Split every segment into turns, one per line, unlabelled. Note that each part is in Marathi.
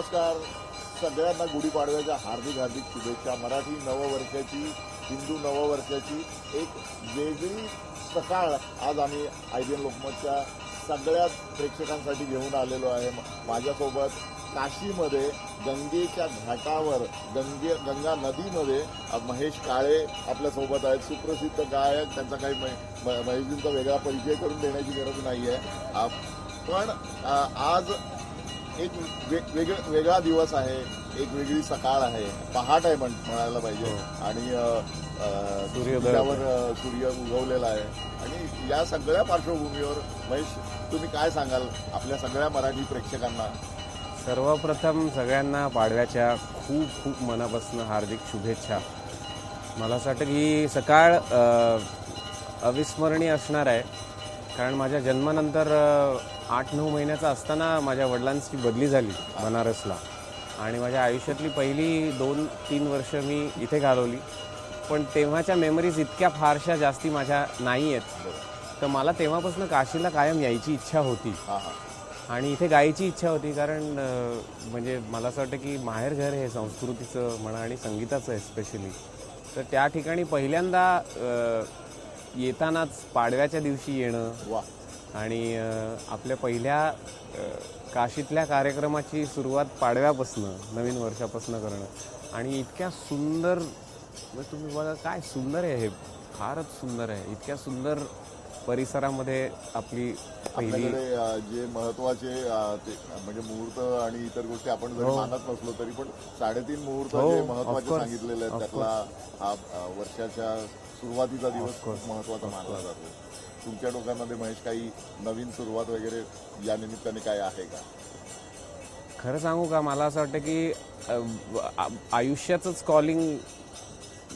नमस्कार. सगळ्यांना गुढीपाडव्याच्या हार्दिक हार्दिक शुभेच्छा. मराठी नववर्षाची, हिंदू नववर्षाची एक वेगळी सकाळ आज आम्ही IBN लोकमतच्या सगळ्या प्रेक्षकांसाठी घेऊन आलेलो आहे. माझ्यासोबत काशीमध्ये गंगेच्या घाटावर गंगा नदीमध्ये महेश काळे आपल्यासोबत आहेत. सुप्रसिद्ध गायक. त्यांचा काही महेशजींचा वेगळा परिचय करून देण्याची गरज नाही आहे. पण आज एक वेगळा दिवस आहे, एक वेगळी सकाळ आहे, पहाट आहे म्हणायला पाहिजे. आणि सूर्योदयावर सूर्य उगवलेला आहे. आणि या सगळ्या पार्श्वभूमीवर महेश, तुम्ही काय सांगाल आपल्या सगळ्या मराठी प्रेक्षकांना?
सर्वप्रथम सगळ्यांना पाडव्याच्या खूप खूप मनापासून हार्दिक शुभेच्छा. मला असं वाटतं की ही सकाळ अविस्मरणीय असणार आहे. कारण माझ्या जन्मानंतर 8-9 महिन्याचा असताना माझ्या वडिलांची बदली झाली बनारसला. आणि माझ्या आयुष्यातली पहिली 2-3 वर्ष मी इथे घालवली. पण तेव्हाच्या मेमरीज इतक्या फारशा जास्ती माझ्या नाही आहेत. तर मला तेव्हापासून काशीला कायम यायची इच्छा होती आणि इथे गायची इच्छा होती. कारण म्हणजे मला असं वाटतं की माहेरघर हे संस्कृतीचं म्हणा आणि संगीताचं एस्पेशली. तर त्या ठिकाणी पहिल्यांदा येतानाच पाडव्याच्या दिवशी येणं आणि आपल्या पहिल्या काशीतल्या कार्यक्रमाची सुरुवात पाडव्यापासनं, नवीन वर्षापासनं करणं. आणि इतक्या सुंदर, तुम्ही बघा काय सुंदर आहे हे, फारच सुंदर आहे. इतक्या सुंदर परिसरामध्ये आपली पहिली
जे महत्वाचे ते म्हणजे मुहूर्त आणि इतर गोष्टी आपण जरी मानत नसलो तरी पण 3.5 मुहूर्त जे महत्वाचे सांगितलेले आहेत त्यातला हा वर्षाच्या सुरुवातीचा दिवस खूप महत्वाचा मानला जातो. तुमच्या डोक्यामध्ये महेश काही नवीन सुरुवात वगैरे या निमित्ताने काय आहे का?
खरं सांगू का, मला असं वाटतं की आयुष्याचंच कॉलिंग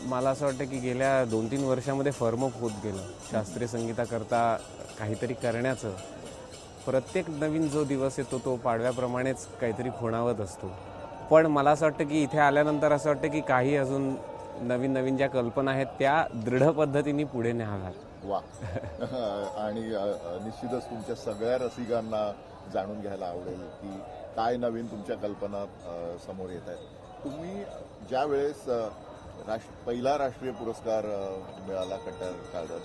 मला असं वाटतं की गेल्या 2-3 वर्षामध्ये फर्मअप होत गेलं. शास्त्रीय संगीताकरता काहीतरी करण्याचं. प्रत्येक नवीन जो दिवस येतो तो पाडव्याप्रमाणेच काहीतरी खुणावत असतो. पण मला असं वाटतं की इथे आल्यानंतर असं वाटतं की काही अजून नवीन नवीन ज्या कल्पना आहेत त्या दृढ पद्धतीने पुढे न्याव्यात.
वा. आणि निश्चितच तुमच्या सगळ्या रसिकांना जाणून घ्यायला आवडेल की काय नवीन तुमच्या कल्पना समोर येत आहेत. तुम्ही ज्या वेळेस पहिला राष्ट्रीय पुरस्कार मिळाला कट्यार काळजात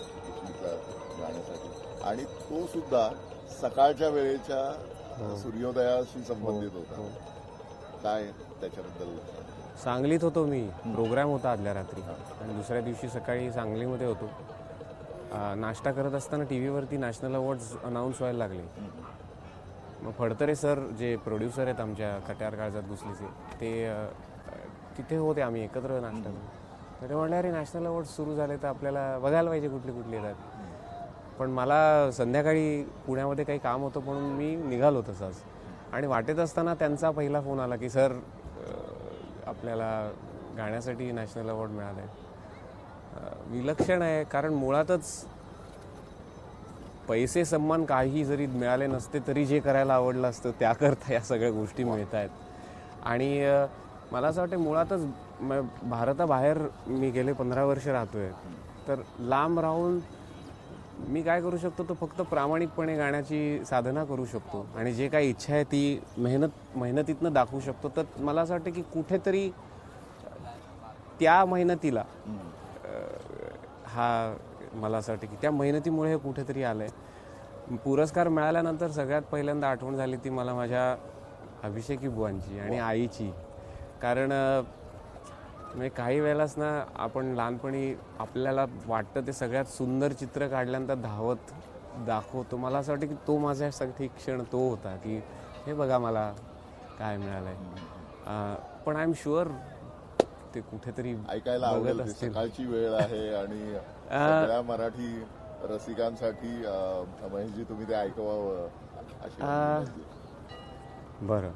गाण्यासाठी आणि तो सुद्धा सकाळच्या वेळेच्या सूर्योदयाशी संबंधित होता, काय त्याच्याबद्दल?
सांगलीत होतो मी, प्रोग्राम होता आदल्या रात्री आणि दुसऱ्या दिवशी सकाळी सांगलीमध्ये होतो. नाश्ता करत असताना TV वरती नॅशनल अवॉर्ड्स अनाऊन्स व्हायला लागले. मग फडतरे सर जे प्रोड्युसर आहेत आमच्या कट्यार काळजात घुसलीचे, ते तिथे होते. आम्ही एकत्र नाश्ता करतो. ते म्हणले अरे नॅशनल अवॉर्ड्स सुरू झाले तर आपल्याला बघायला पाहिजे कुठले कुठले येतात. पण मला संध्याकाळी पुण्यामध्ये काही काम होतं म्हणून मी निघालो तसाच. आणि वाटेत असताना त्यांचा पहिला फोन आला की सर आपल्याला गाण्यासाठी नॅशनल अवॉर्ड मिळाला आहे. विलक्षण आहे. कारण मुळातच पैसे सन्मान काही जरी मिळाले नसते तरी जे करायला आवडलं असतं त्याकरता या सगळ्या गोष्टी मिळत आहेत. आणि मला असं वाटतं मुळातच भारताबाहेर मी गेले 15 वर्ष राहतोय. तर लांब राहून मी काय करू शकतो तो फक्त प्रामाणिकपणे गाण्याची साधना करू शकतो आणि जे काही इच्छा आहे ती मेहनतीतनं दाखवू शकतो. तर मला असं वाटतं की कुठेतरी त्या मेहनतीला हा मला असं वाटतं की त्या मेहनतीमुळे हे कुठेतरी आलं आहे. पुरस्कार मिळाल्यानंतर सगळ्यात पहिल्यांदा आठवण झाली ती मला माझ्या अभिषेकी बुवांची आणि आईची. कारण म्हणजे काही वेळेलाच ना आपण लहानपणी आपल्याला वाटतं ते सगळ्यात सुंदर चित्र काढल्यानंतर धावत दाखवतो. मला असं वाटतं की तो माझ्यासाठी क्षण तो होता की हे बघा मला काय मिळालं आहे. पण आय एम शुअर ते कुठेतरी
ऐकायला आवडेल. सकाळची वेळ आहे आणि सगळ्या मराठी रसिकांसाठी महेशजी तुम्ही ते ऐकवावं अशी.
बरं.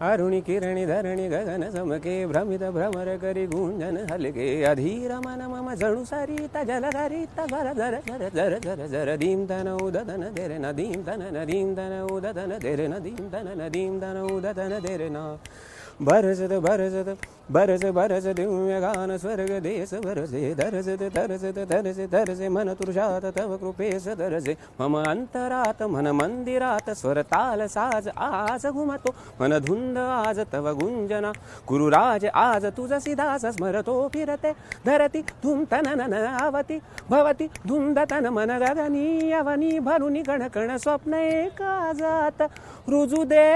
अरुणी किरणी धरणी गगन समके भ्रमित भ्रमर करी गुंजन हलके अधीर मन मम जणू सारिता जलधारिता जर जर जर जर जर जर धीम तन उदतन देरे नदीम तन नदीम तन उदतन देरे नदीम तन नदीम तन उदतन देरे न बरसत बरसत बरस बरस दिव्य गान स्वर्ग देश बरसे धरसत धरसत धरसे धरसे मन तुषात तव कृपेस धरसे मम अंतरात मन मंदिरात स्वरताल साज आज घुमतो मन धुंद आज तव गुंजना कुरुराज आज तुझसी दास स्मरतो फिरते धरती धुम तननन आवती भवती धुंद तन मन गगनी अवनी भरुनी कण कण स्वप्न एका जात रुजू दे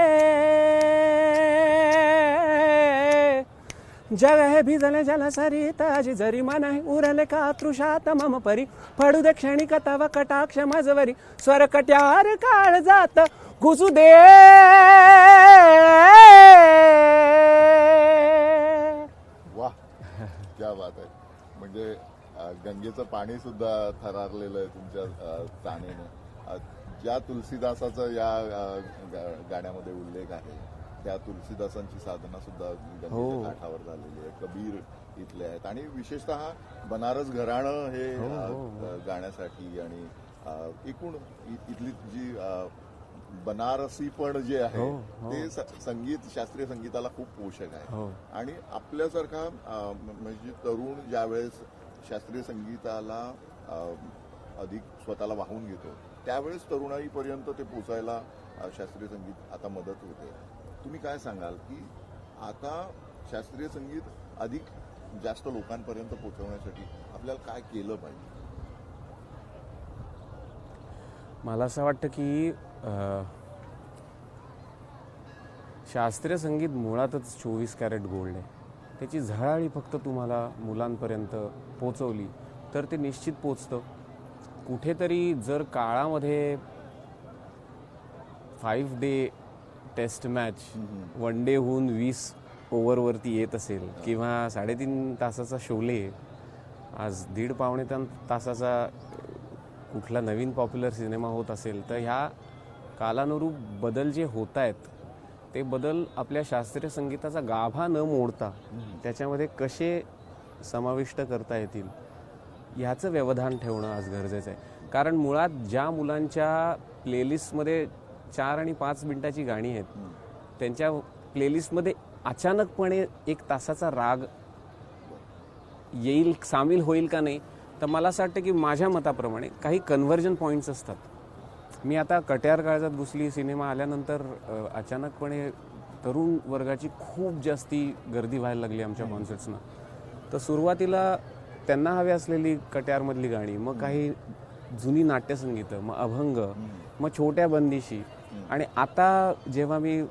जग हे भिजले जल सरित अजी जरी मन आहे उरले का तृषात मम परी पडू दे क्षणिक तव कटाक्ष मजवरी स्वर कट्यार काळ जात घुसू दे
वाह क्या बात आहे. म्हणजे गंगेचं पाणी सुद्धा थरारलेलं आहे तुमच्या चाणीने. ज्या तुलसीदासाचा या गाण्यामध्ये उल्लेख आहे त्या तुलसीदासांची साधना सुद्धा गंगेच्या काठावर झालेली आहे. कबीर इथले आहेत आणि विशेषतः बनारस घराणं हे गाण्यासाठी आणि एकूण इथली जी बनारसी पण जे आहे ते संगीत शास्त्रीय संगीताला खूप पोषक आहे. आणि आपल्यासारखा म्हणजे तरुण ज्यावेळेस शास्त्रीय संगीताला अधिक स्वतःला वाहून घेतो त्यावेळेस तरुणाईपर्यंत ते पोचायला शास्त्रीय संगीत आता मदत होते. तुम्ही काय सांगाल की आता शास्त्रीय संगीत अधिक जास्त लोकांपर्यंत पोहोचवण्यासाठी आपल्याला काय केलं पाहिजे?
मला असं वाटतं की शास्त्रीय संगीत मुळातच 24 कॅरेट गोल्ड आहे. त्याची झळाळी फक्त तुम्हाला मुलांपर्यंत पोचवली तर ते निश्चित पोचतं. कुठेतरी जर काळामध्ये 5 डे टेस्ट मॅच 1 डे होऊन 20 ओव्हरवरती येत असेल किंवा 3.5 तासाचा शोले आज 1.5-1.25 तासाचा कुठला नवीन पॉप्युलर सिनेमा होत असेल तर ह्या कालानुरूप बदल जे होत आहेत ते बदल आपल्या शास्त्रीय संगीताचा गाभा न मोडता त्याच्यामध्ये कसे समाविष्ट करता येतील ह्याचं व्यवधान ठेवणं आज गरजेचं आहे. कारण मुळात ज्या मुलांच्या प्लेलिस्टमध्ये 4 आणि 5 मिनिटाची गाणी आहेत त्यांच्या प्लेलिस्टमध्ये अचानकपणे 1 तासाचा राग येईल सामील होईल का नाही तर मला असं वाटतं की माझ्या मताप्रमाणे काही कन्व्हर्जन पॉईंट्स असतात. मी आता कट्यार काळजात घुसली सिनेमा आल्यानंतर अचानकपणे तरुण वर्गाची खूप जास्ती गर्दी व्हायला लागली आमच्या कॉन्सर्ट्सना. तर सुरुवातीला त्यांना हवी असलेली कट्यारमधली गाणी, मग काही जुनी नाट्यसंगीतं, मग अभंग, मग छोट्या बंदिशी. आणि आता जेव्हा मी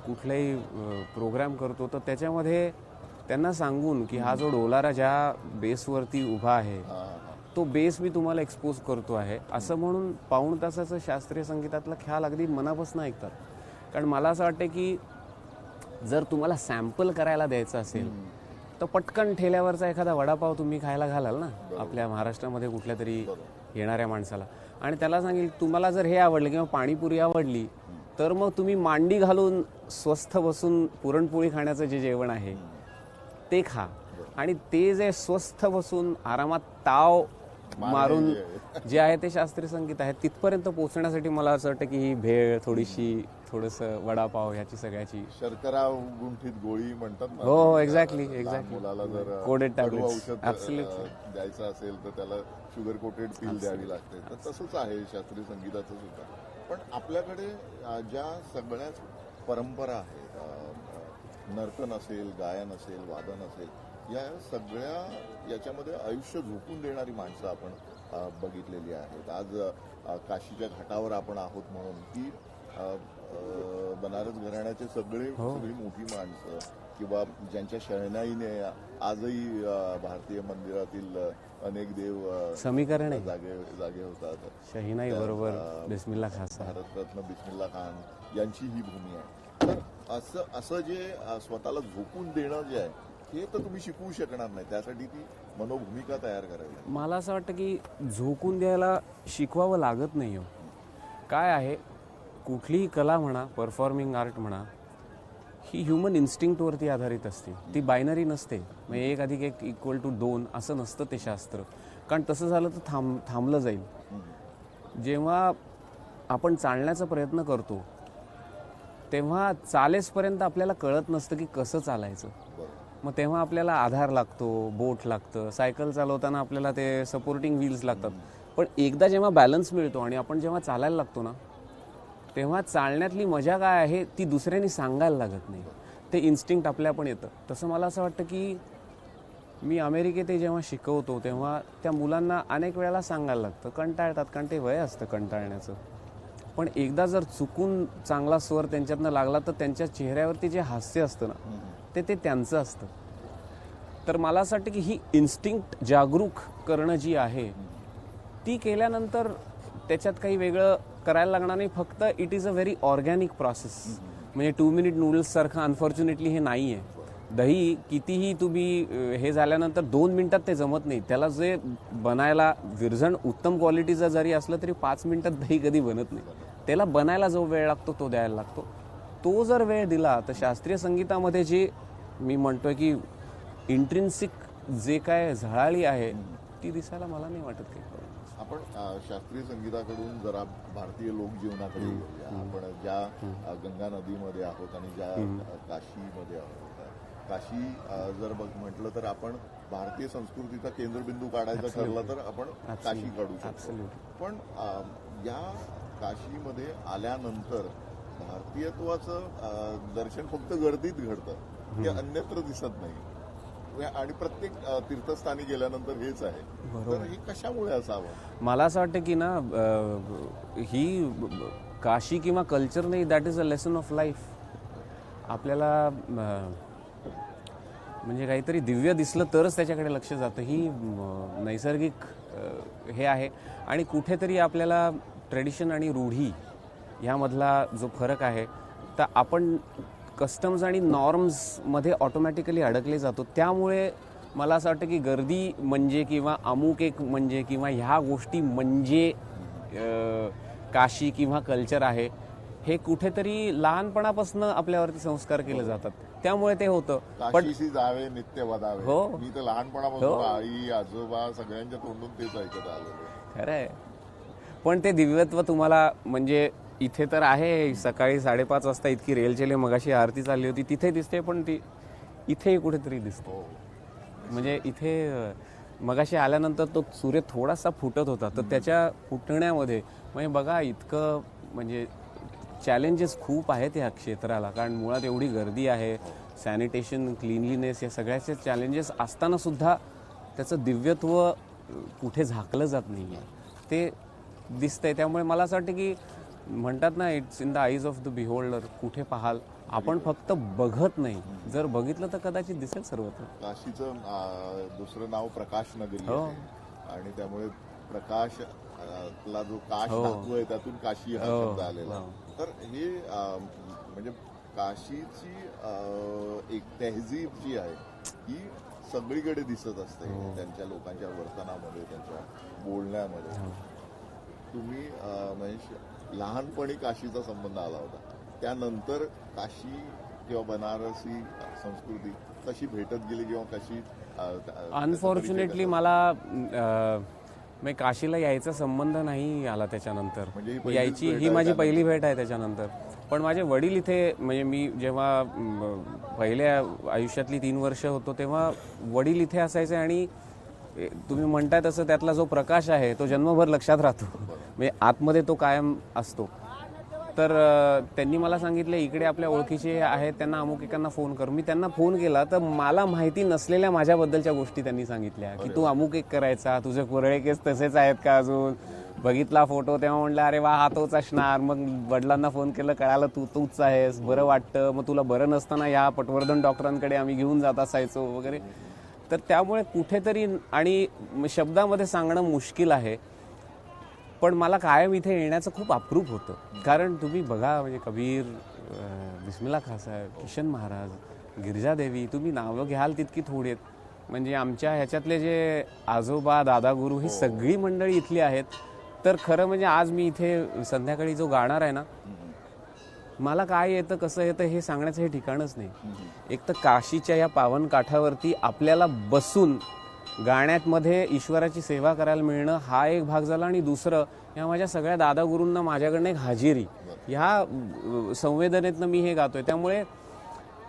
कुठलाही प्रोग्राम करतो तर त्याच्यामध्ये त्यांना सांगून की हा जो डोलारा ज्या बेसवरती उभा आहे तो बेस मी तुम्हाला एक्सपोज करतो आहे असं म्हणून 1.5 तासाचं शास्त्रीय संगीतातला ख्याल अगदी मनापासून ऐकतात. कारण मला असं वाटतं की जर तुम्हाला सॅम्पल करायला द्यायचं असेल तर पटकन ठेल्यावरचा एखादा वडापाव तुम्ही खायला घालाल ना आपल्या महाराष्ट्रामध्ये कुठल्या तरी येणाऱ्या माणसाला आणि त्याला सांगेल तुम्हाला जर हे आवडलं किंवा पाणीपुरी आवडली तर मग तुम्ही मांडी घालून स्वस्थ बसून पुरणपोळी खाण्याचं जे जेवण आहे ते खा. आणि ते जे स्वस्थ बसून आरामात ताव मारून जे आहे ते शास्त्रीय संगीत आहे तिथपर्यंत पोहोचण्यासाठी मला असं वाटतं की ही भेळ थोडंसं वडापाव ह्याची सगळ्याची
शर्करा गुंठीत गोळी म्हणतात ना.
हो एक्झॅक्टली
मुलाला जर
कोडेड
औषध द्यायचं असेल तर त्याला शुगर कोटेड पिल द्यावी लागते. तर तसंच आहे शास्त्रीय संगीताचं सुद्धा. पण आपल्याकडे ज्या सगळ्याच परंपरा आहेत, नर्तन असेल, गायन असेल, वादन असेल, या सगळ्या याच्यामध्ये आयुष्य झोकून देणारी माणसं आपण बघितलेली आहेत. आज काशीच्या घाटावर आपण आहोत म्हणून की बनारस घराण्याचे सगळी मोठी माणसं किंवा ज्यांच्या शहनाईने आजही भारतीय मंदिरातील अनेक देव
समीकरण
जागे होतात.
शहीनाई बरोबर बिस्मिल्ला खान,
भारतरत्न बिस्मिल्ला खान यांची ही भूमी आहे. तर असं जे स्वतःला झोकून देणं जे आहे हे तर तुम्ही शिकवू शकणार नाही. त्यासाठी ती मनोभूमिका तयार करावी.
मला असं वाटतं की झोकून द्यायला शिकवावं लागत नाही. काय आहे कुठलीही कला म्हणा, परफॉर्मिंग आर्ट म्हणा, ही ह्युमन इन्स्टिंक्टवरती आधारित असते. ती बायनरी नसते. म्हणजे 1+1 = 2 असं नसतं ते शास्त्र. कारण तसं झालं तर थांबलं जाईल. जेव्हा आपण चालण्याचा प्रयत्न करतो तेव्हा चालेसपर्यंत आपल्याला कळत नसतं की कसं चालायचं. मग तेव्हा आपल्याला आधार लागतो, बोट लागतं, सायकल चालवताना आपल्याला ते सपोर्टिंग व्हील्स लागतात. पण एकदा जेव्हा बॅलन्स मिळतो आणि आपण जेव्हा चालायला लागतो ना, तेव्हा चालण्यातली मजा काय आहे ती दुसऱ्यांनी सांगायला लागत नाही. ते इन्स्टिंक्ट आपल्या पण येतं. तसं मला असं वाटतं की मी अमेरिकेत जेव्हा शिकवतो तेव्हा त्या मुलांना अनेक वेळेला सांगायला लागतं, कंटाळतात, कारण ते वय असतं कंटाळण्याचं. पण एकदा जर चुकून चांगला स्वर त्यांच्यातनं लागला तर त्यांच्या चेहऱ्यावरती जे हास्य असतं ना, ते त्यांचं असतं. तर मला असं वाटतं की ही इन्स्टिंक्ट जागरूक करणं जी आहे ती केल्यानंतर त्याच्यात काही वेगळं करायला लागणार नाही. फक्त it is a very organic process. म्हणजे 2 मिनिट नूडल्ससारखं अनफॉर्च्युनेटली हे नाही आहे. दही कितीही तुम्ही हे झाल्यानंतर 2 मिनिटात ते जमत नाही. त्याला जे बनायला विरझण उत्तम क्वालिटीचं जरी असलं तरी 5 मिनिटात दही कधी बनत नाही. त्याला बनायला जो वेळ लागतो तो द्यायला लागतो. तो जर वेळ दिला तर शास्त्रीय संगीतामध्ये जे मी म्हणतोय की इंट्रिन्सिक जे काय झळाळी आहे ती दिसायला मला नाही वाटत काही.
आपण शास्त्रीय संगीताकडून जरा भारतीय लोकजीवनाकडे येऊया. आपण ज्या गंगा नदीमध्ये आहोत आणि ज्या काशीमध्ये आहोत. काशी जर म्हटलं तर आपण भारतीय संस्कृतीचा केंद्रबिंदू काढायचा ठरला तर आपण काशी काढू शकतो. पण या काशीमध्ये आल्यानंतर भारतीयत्वाचं दर्शन फक्त गर्दीत घडतं, ते अन्यत्र दिसत नाही. आणि प्रत्येक तीर्थस्थानी गेल्यानंतर हेच आहे. तर हे कशामुळे असावं?
मला असं वाटतं की ना ही काशी किंवा कल्चर नाही, that is a lesson of life. आपल्याला म्हणजे काहीतरी दिव्य दिसलं तरच त्याच्याकडे लक्ष जातं. ही नैसर्गिक हे आहे. आणि कुठेतरी आपल्याला ट्रेडिशन आणि रूढी ह्यामधला जो फरक आहे तर आपण कस्टम्स आणि नॉर्म्समध्ये ऑटोमॅटिकली अडकले जातो. त्यामुळे मला असं वाटतं की गर्दी म्हणजे किंवा अमुक एक म्हणजे किंवा ह्या गोष्टी म्हणजे काशी किंवा कल्चर आहे हे कुठेतरी लहानपणापासून आपल्यावरती संस्कार केले जातात. त्यामुळे ते होतं.
काशीशी जावे नित्य वदावे.
हो.
मी तर लहानपणापासून आई आजोबा सगळ्यांच्या तोंडून तेच ऐकत आलेलो.
खरं आहे. पण ते दिव्यत्व तुम्हाला म्हणजे इथे तर आहे. सकाळी 5:30 वाजता इतकी रेलचेले मगाशी आरती चालली होती तिथे दिसते, पण ती इथे कुठेतरी दिसतो. म्हणजे इथे मगाशी आल्यानंतर तो सूर्य थोडासा फुटत होता तर त्याच्या फुटण्यामध्ये म्हणजे बघा इतकं म्हणजे चॅलेंजेस खूप आहेत या क्षेत्राला. कारण मुळात एवढी गर्दी आहे, सॅनिटेशन, क्लिनलीनेस या सगळ्याचे चॅलेंजेस असताना सुद्धा त्याचं दिव्यत्व कुठे झाकलं जात नाही आहे, ते दिसतंय. त्यामुळे मला असं वाटतं की म्हणतात ना, it's in the eyes of the beholder. कुठे पाहाल आपण फक्त बघत नाही, जर बघितलं तर कदाचित दिसेल सर्वत्र.
काशीचं दुसरं नाव प्रकाश नगरी आहे आणि त्यामुळे प्रकाश ला जो काश धातू आहे त्यातून काशी हा शब्द आलेला. तर हे म्हणजे काशीची एक तहजीब जी आहे ही सगळीकडे दिसत असते. त्यांच्या लोकांच्या वर्तनामध्ये, त्यांच्या बोलण्यामध्ये. तुम्ही म्हणजे लहानपणी काशीचा संबंध आला होता, त्यानंतर काशी किंवा बनारसी संस्कृती कशी भेटत गेली किंवा कशी?
अनफॉर्च्युनेटली मला म्हणजे काशीला यायचा संबंध नाही आला त्याच्यानंतर.
म्हणजे
यायची ही माझी पहिली भेट आहे त्याच्यानंतर. पण माझे वडील इथे म्हणजे मी जेव्हा पहिल्या आयुष्यातली 3 वर्ष होतो तेव्हा वडील इथे असायचे आणि तुम्ही म्हणताय तसं त्यातला जो प्रकाश आहे तो जन्मभर लक्षात राहतो. म्हणजे आतमध्ये तो कायम असतो. तर त्यांनी मला सांगितलं इकडे आपल्या ओळखीचे आहेत त्यांना अमुक एकांना फोन कर. मी त्यांना फोन केला तर मला माहिती नसलेल्या माझ्याबद्दलच्या गोष्टी त्यांनी सांगितल्या की तू अमुक एक करायचा, तुझे कुरळे केस तसेच आहेत का अजून. बघितला फोटो तेव्हा म्हटलं अरे वा हा तोच असणार. मग वडिलांना फोन केलं, कळालं तूच आहेस, बरं वाटतं. मग तुला बरं नसताना या पटवर्धन डॉक्टरांकडे आम्ही घेऊन जात असायचो वगैरे. तर त्यामुळे कुठेतरी आणि शब्दामध्ये सांगणं मुश्किल आहे, पण मला कायम इथे येण्याचं खूप अप्रूप होतं. कारण तुम्ही बघा म्हणजे कबीर, बिस्मिल्ला खां साहेब, किशन महाराज, गिरिजादेवी, तुम्ही नावं घ्याल तितकी थोडी आहेत. म्हणजे आमच्या ह्याच्यातले जे आजोबा, दादा, गुरु ही सगळी मंडळी इथली आहेत. तर खरं म्हणजे आज मी इथे संध्याकाळी जो गाणार आहे ना, मला काय येतं कसं येतं हे सांगण्याचं हे ठिकाणच नाही. एक तर काशीच्या या पावन काठावरती आपल्याला बसून गाण्यामध्ये ईश्वराची सेवा करायला मिळणं हा एक भाग झाला, आणि दुसरं ह्या माझ्या सगळ्या दादा गुरूंना माझ्याकडनं एक हाजिरी, ह्या संवेदनेतनं मी हे गातोय. त्यामुळे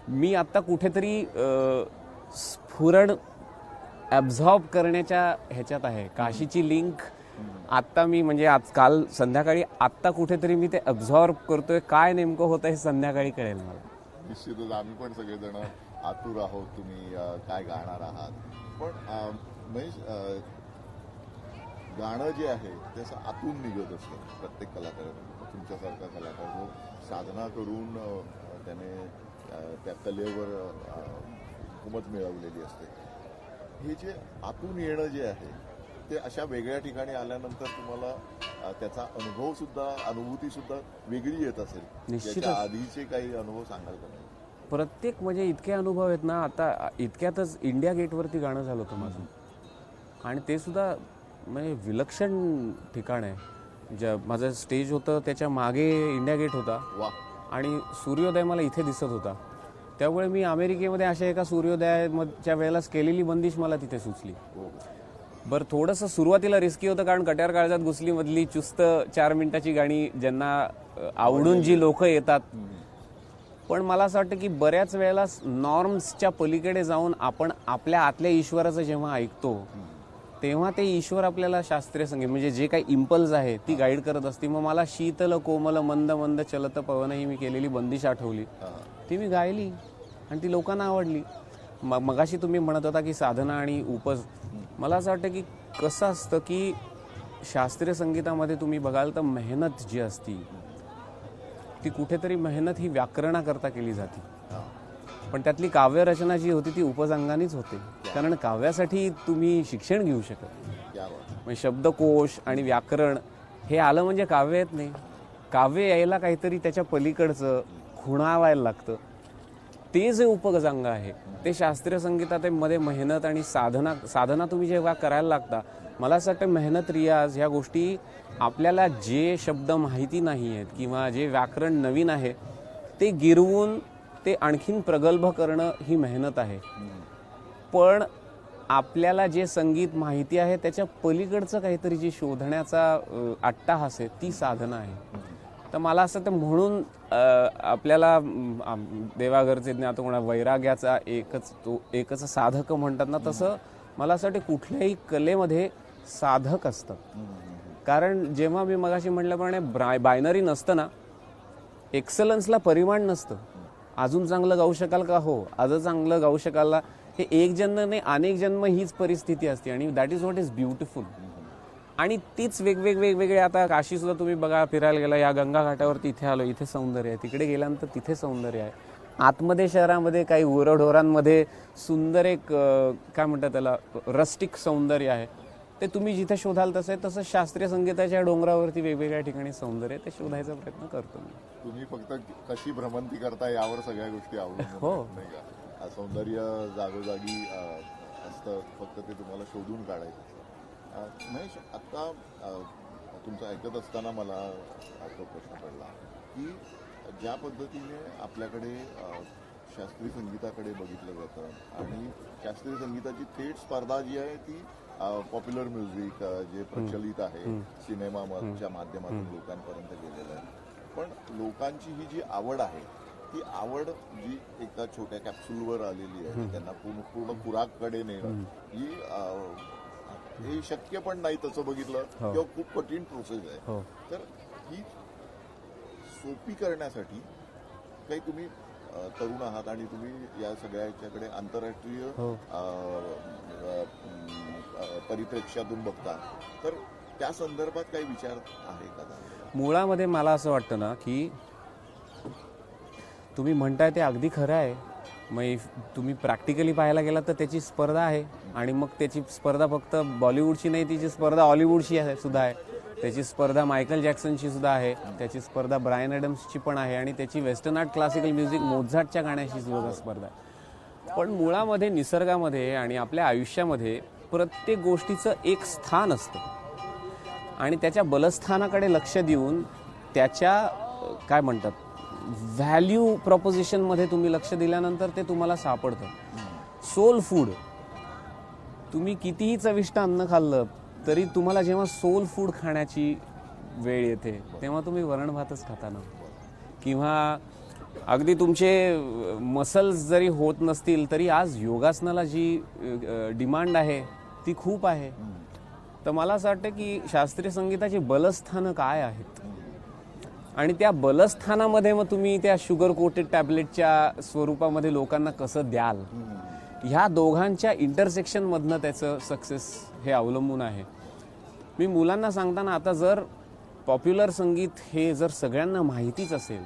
मी आत्ता कुठेतरी स्फुरण ॲब्झॉर्ब करण्याच्या ह्याच्यात आहे. काशीची लिंक आत्ता मी म्हणजे आज काल संध्याकाळी आत्ता कुठेतरी मी ते ॲब्झॉर्ब करतोय. काय नेमकं होतं हे संध्याकाळी कळेल मला.
निश्चितच आम्ही पण सगळेजण आतुर आहोत तुम्ही काय गाणार आहात. पण महेश, गाणं जे आहे ते असं आतून निघत असतं. प्रत्येक कलाकार, तुमच्यासारखा कलाकार जो साधना करून त्याने त्या कलेवर हुकूमत मिळवलेली असते, हे जे आतून येणं जे आहे ते अशा वेगळ्या ठिकाणी आल्यानंतर तुम्हाला त्याचा अनुभूती सुद्धा वेगळी येत असेल.
निश्चितच.
त्याच्या आधीचे काही अनुभव सांगाल का?
प्रत्येक म्हणजे इतके अनुभव आहेत ना. आता इतक्यातच इंडिया गेटवरती गाणं झालं होतं माझं, आणि ते सुद्धा म्हणजे विलक्षण ठिकाण आहे. माझं स्टेज होतं त्याच्या मागे इंडिया गेट होता,
वा,
आणि सूर्योदय मला इथे दिसत होता. त्यामुळे मी अमेरिकेमध्ये अशा एका सूर्योदयाच्या वेळेलाच केलेली बंदिश मला तिथे सुचली. बरं, थोडंसं सुरुवातीला रिस्की होतं, कारण कट्यार काळजात घुसली मधली चुस्त 4 मिनिटाची गाणी ज्यांना आवडून जी लोक येतात. पण मला असं वाटतं की बऱ्याच वेळेला नॉर्म्सच्या पलीकडे जाऊन आपण आपल्या आतल्या ईश्वराचं जेव्हा ऐकतो तेव्हा ते ईश्वर आपल्याला शास्त्रीय संगीत म्हणजे जे काही इम्पल्स आहे ती गाईड करत असते. मग मला शीतल कोमल मंद मंद चलत पवन ही मी केलेली बंदिश आठवली. ती मी गायली आणि ती लोकांना आवडली. मगाशी तुम्ही म्हणत होता की साधना आणि उपज. मला असं वाटतं की कसं असतं की शास्त्रीय संगीतामध्ये तुम्ही बघाल तर मेहनत जी असती ती कुठेतरी मेहनत ही व्याकरणाकरता केली जाते, पण त्यातली काव्यरचना जी होती ती उपजांगानेच होते. कारण काव्यासाठी तुम्ही शिक्षण घेऊ शकत, म्हणजे शब्दकोश आणि व्याकरण हे आलं म्हणजे काव्य येत नाही. काव्य यायला काहीतरी त्याच्या पलीकडचं खुणावायला लागतं. ते जे उपजांग आहे ते शास्त्रीय संगीतात मध्ये मेहनत आणि साधना तुम्ही जेव्हा करायला लागता, मला असं वाटतं मेहनत, रियाज ह्या गोष्टी आपल्याला जे शब्द माहिती नाही आहेत किंवा जे व्याकरण नवीन आहे ते गिरवून ते आणखीन प्रगल्भ करणं ही मेहनत आहे. पण आपल्याला जे संगीत माहिती आहे त्याच्या पलीकडचं काहीतरी जे शोधण्याचा अट्टाहास आहे ती साधना आहे. तर मला असं तर म्हणून आपल्याला देवाघरचे ज्ञात कोणा वैराग्याचा एकच साधक म्हणतात ना, तसं मला असं वाटतं कुठल्याही कलेमध्ये साधक असतं. कारण जेव्हा मी मगाशी म्हटल्याप्रमाणे बायनरी नसतं ना, एक्सलन्सला परिमाण नसतं. अजून चांगलं गाऊ शकाल का? हो, आज चांगलं गाऊ शकाल. हे एक जन्म नाही अनेक जन्म हीच परिस्थिती असते, आणि that is what is beautiful. आणि तीच वेगवेगळे आता काशी सुद्धा तुम्ही बघा, फिरायला गेला या गंगा घाटावरती, इथे आलो, इथे सौंदर्य आहे, तिकडे गेल्यानंतर तिथे सौंदर्य आहे. आतमध्ये शहरामध्ये काही उरढोरांमध्ये सुंदर एक काय म्हणतात त्याला रस्टिक सौंदर्य आहे. ते तुम्ही जिथे शोधाल तसं शास्त्रीय संगीताच्या डोंगरावरती वेगवेगळ्या ठिकाणी सौंदर्य ते शोधायचा प्रयत्न करतो मी.
तुम्ही फक्त कशी भ्रमंती करता यावर सगळ्या गोष्टी अवलंबून
हो,
नाही का? सौंदर्य जागोजागी असतं, फक्त ते तुम्हाला शोधून काढायचं. महेश, आता तुमचं ऐकत असताना मला तो प्रश्न पडला की ज्या पद्धतीने आपल्याकडे शास्त्रीय संगीताकडे बघितलं जातं आणि शास्त्रीय संगीताची थेट स्पर्धा जी आहे ती पॉप्युलर म्युझिक जे प्रचलित आहे सिनेमाच्या माध्यमातून लोकांपर्यंत गेलेलं आहे. पण लोकांची ही जी आवड आहे ती आवड जी एका छोट्या कॅप्सूलवर आलेली आहे, त्यांना पूर्ण खुराककडे नेणं ही हे शक्य पण नाही तसं बघितलं किंवा खूप कठीण प्रोसेस आहे. तर ही सोपी करण्यासाठी काही तुम्ही तरुण आहात आणि तुम्ही या सगळ्याच्याकडे आंतरराष्ट्रीय परिप्रेक्ष्यातून बघता, तर त्या संदर्भात काही विचार आहे का?
मुळामध्ये मला असं वाटतं ना की तुम्ही म्हणताय ते अगदी खरं आहे. मग तुम्ही प्रॅक्टिकली पाहायला गेलात तर त्याची स्पर्धा आहे, आणि मग त्याची स्पर्धा फक्त बॉलिवूडची नाही, तिची स्पर्धा हॉलिवूडची सुद्धा आहे, त्याची स्पर्धा मायकल जॅक्सनची सुद्धा आहे, त्याची स्पर्धा ब्रायन ॲडम्सची पण आहे, आणि त्याची वेस्टर्न आर्ट क्लासिकल म्युझिक मोझार्टच्या गाण्याशी सुद्धा स्पर्धा आहे. पण मुळामध्ये निसर्गामध्ये आणि आपल्या आयुष्यामध्ये प्रत्येक गोष्टीचं एक स्थान असतं, आणि त्याच्या बलस्थानाकडे लक्ष देऊन त्याच्या काय म्हणतात व्हॅल्यू प्रपोजिशनमध्ये तुम्ही लक्ष दिल्यानंतर ते तुम्हाला सापडतं. सोल फूड तुम्ही कितीही चविष्ट अन्न खाल्लं तरी तुम्हाला जेव्हा सोल फूड खाण्याची वेळ येते तेव्हा तुम्ही वरण भातच खाता ना. किंवा अगदी तुमचे मसल्स जरी होत नसतील तरी आज योगासनाला जी डिमांड आहे ती खूप आहे. तर मला असं वाटतं की शास्त्रीय संगीताची बलस्थानं काय आहेत आणि त्या बलस्थानामध्ये मग तुम्ही त्या शुगर कोटेड टॅबलेटच्या स्वरूपामध्ये लोकांना कसं द्याल, ह्या दोघांच्या इंटरसेक्शनमधनं त्याचं सक्सेस हे अवलंबून आहे. मी मुलांना सांगताना आता जर पॉप्युलर संगीत हे जर सगळ्यांना माहितीच असेल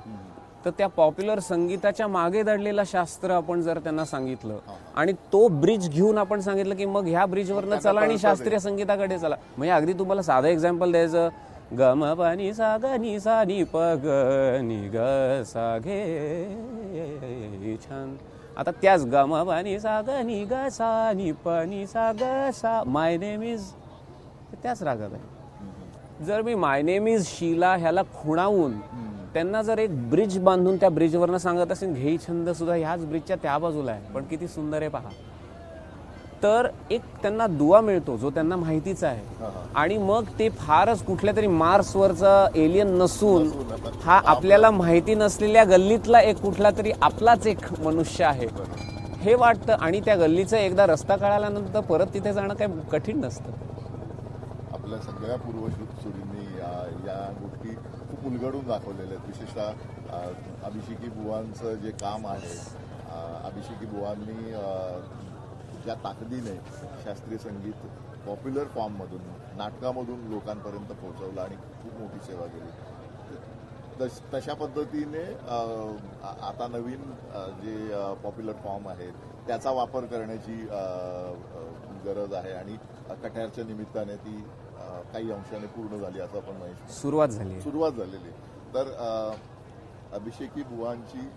तर त्या पॉप्युलर संगीताच्या मागे दडलेलं शास्त्र आपण जर त्यांना सांगितलं आणि तो ब्रिज घेऊन आपण सांगितलं की मग ह्या ब्रिजवरनं चला आणि शास्त्रीय संगीताकडे चला. म्हणजे अगदी तुम्हाला साधं एक्झाम्पल द्यायचं, गम प नि सा ग नि सा नि प ग नि ग सा घे छान. आता त्याच गम प नि सा ग नि ग सा नि प नि सा ग सा माय नेम इज त्याच रागात आहे. जर मी माय नेम इज शीला ह्याला खुणावून त्यांना जर एक ब्रिज बांधून त्या ब्रिजवरनं सांगत असेल घेई छंद सुद्धा ह्याच ब्रिजच्या त्या बाजूला आहे पण किती सुंदर आहे पहा, तर एक त्यांना दुवा मिळतो जो त्यांना माहितीच आहे. आणि मग ते फारच कुठल्या तरी मार्सवरचा एलियन नसून हा आपल्याला माहिती नसलेल्या गल्लीतला एक कुठला तरी आपलाच एक मनुष्य आहे हे वाटतं. आणि त्या गल्लीचा एकदा रस्ता कळाल्यानंतर परत तिथे जाणं काही कठीण नसतं.
आपल्या सगळ्या पूर्वसुरींनी या गोष्टी खूप उलगडून दाखवलेल्या आहेत. विशेषतः अभिषेकी बुवांचं जे काम आहे, अभिषेकी बुवांनी ज्या ताकदीने शास्त्रीय संगीत पॉप्युलर फॉर्ममधून नाटकामधून लोकांपर्यंत पोहोचवलं आणि खूप मोठी सेवा केली, तशा पद्धतीने आता नवीन जे पॉप्युलर फॉर्म आहेत त्याचा वापर करण्याची गरज आहे आणि कट्यारच्या निमित्ताने ती काही अंशाने पूर्ण झाली असं आपण म्हणू. सुरुवात झालेली. तर अभिषेकी बुवांची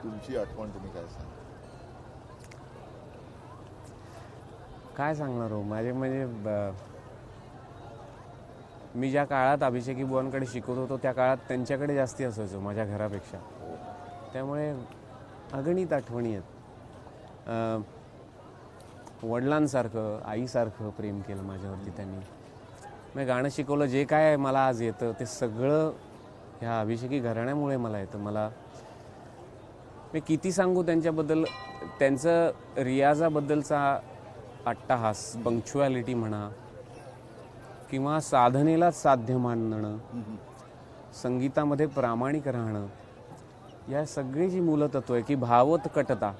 तुमची आठवण तुम्ही काय सांगा?
काय सांगणार हो, माझे म्हणजे मी ज्या काळात अभिषेकी बुवांकडे शिकवत होतो त्या काळात त्यांच्याकडे जास्ती असायचो माझ्या घरापेक्षा. त्यामुळे अगणित आठवणी आहेत. वडिलांसारखं आईसारखं प्रेम केलं माझ्यावरती त्यांनी. मी गाणं शिकवलं, जे काय मला आज येतं ते सगळं ह्या अभिषेकी घराण्यामुळे मला येतं. मला मी किती सांगू त्यांच्याबद्दल. त्यांचं रियाजाबद्दलचा अट्टहास, पंक्च्युअलिटी म्हणा किंवा साधनेला साध्य मानणं, संगीतामध्ये प्रामाणिक राहणं, या सगळी जी मूलतत्व आहे की भावोत्कटता,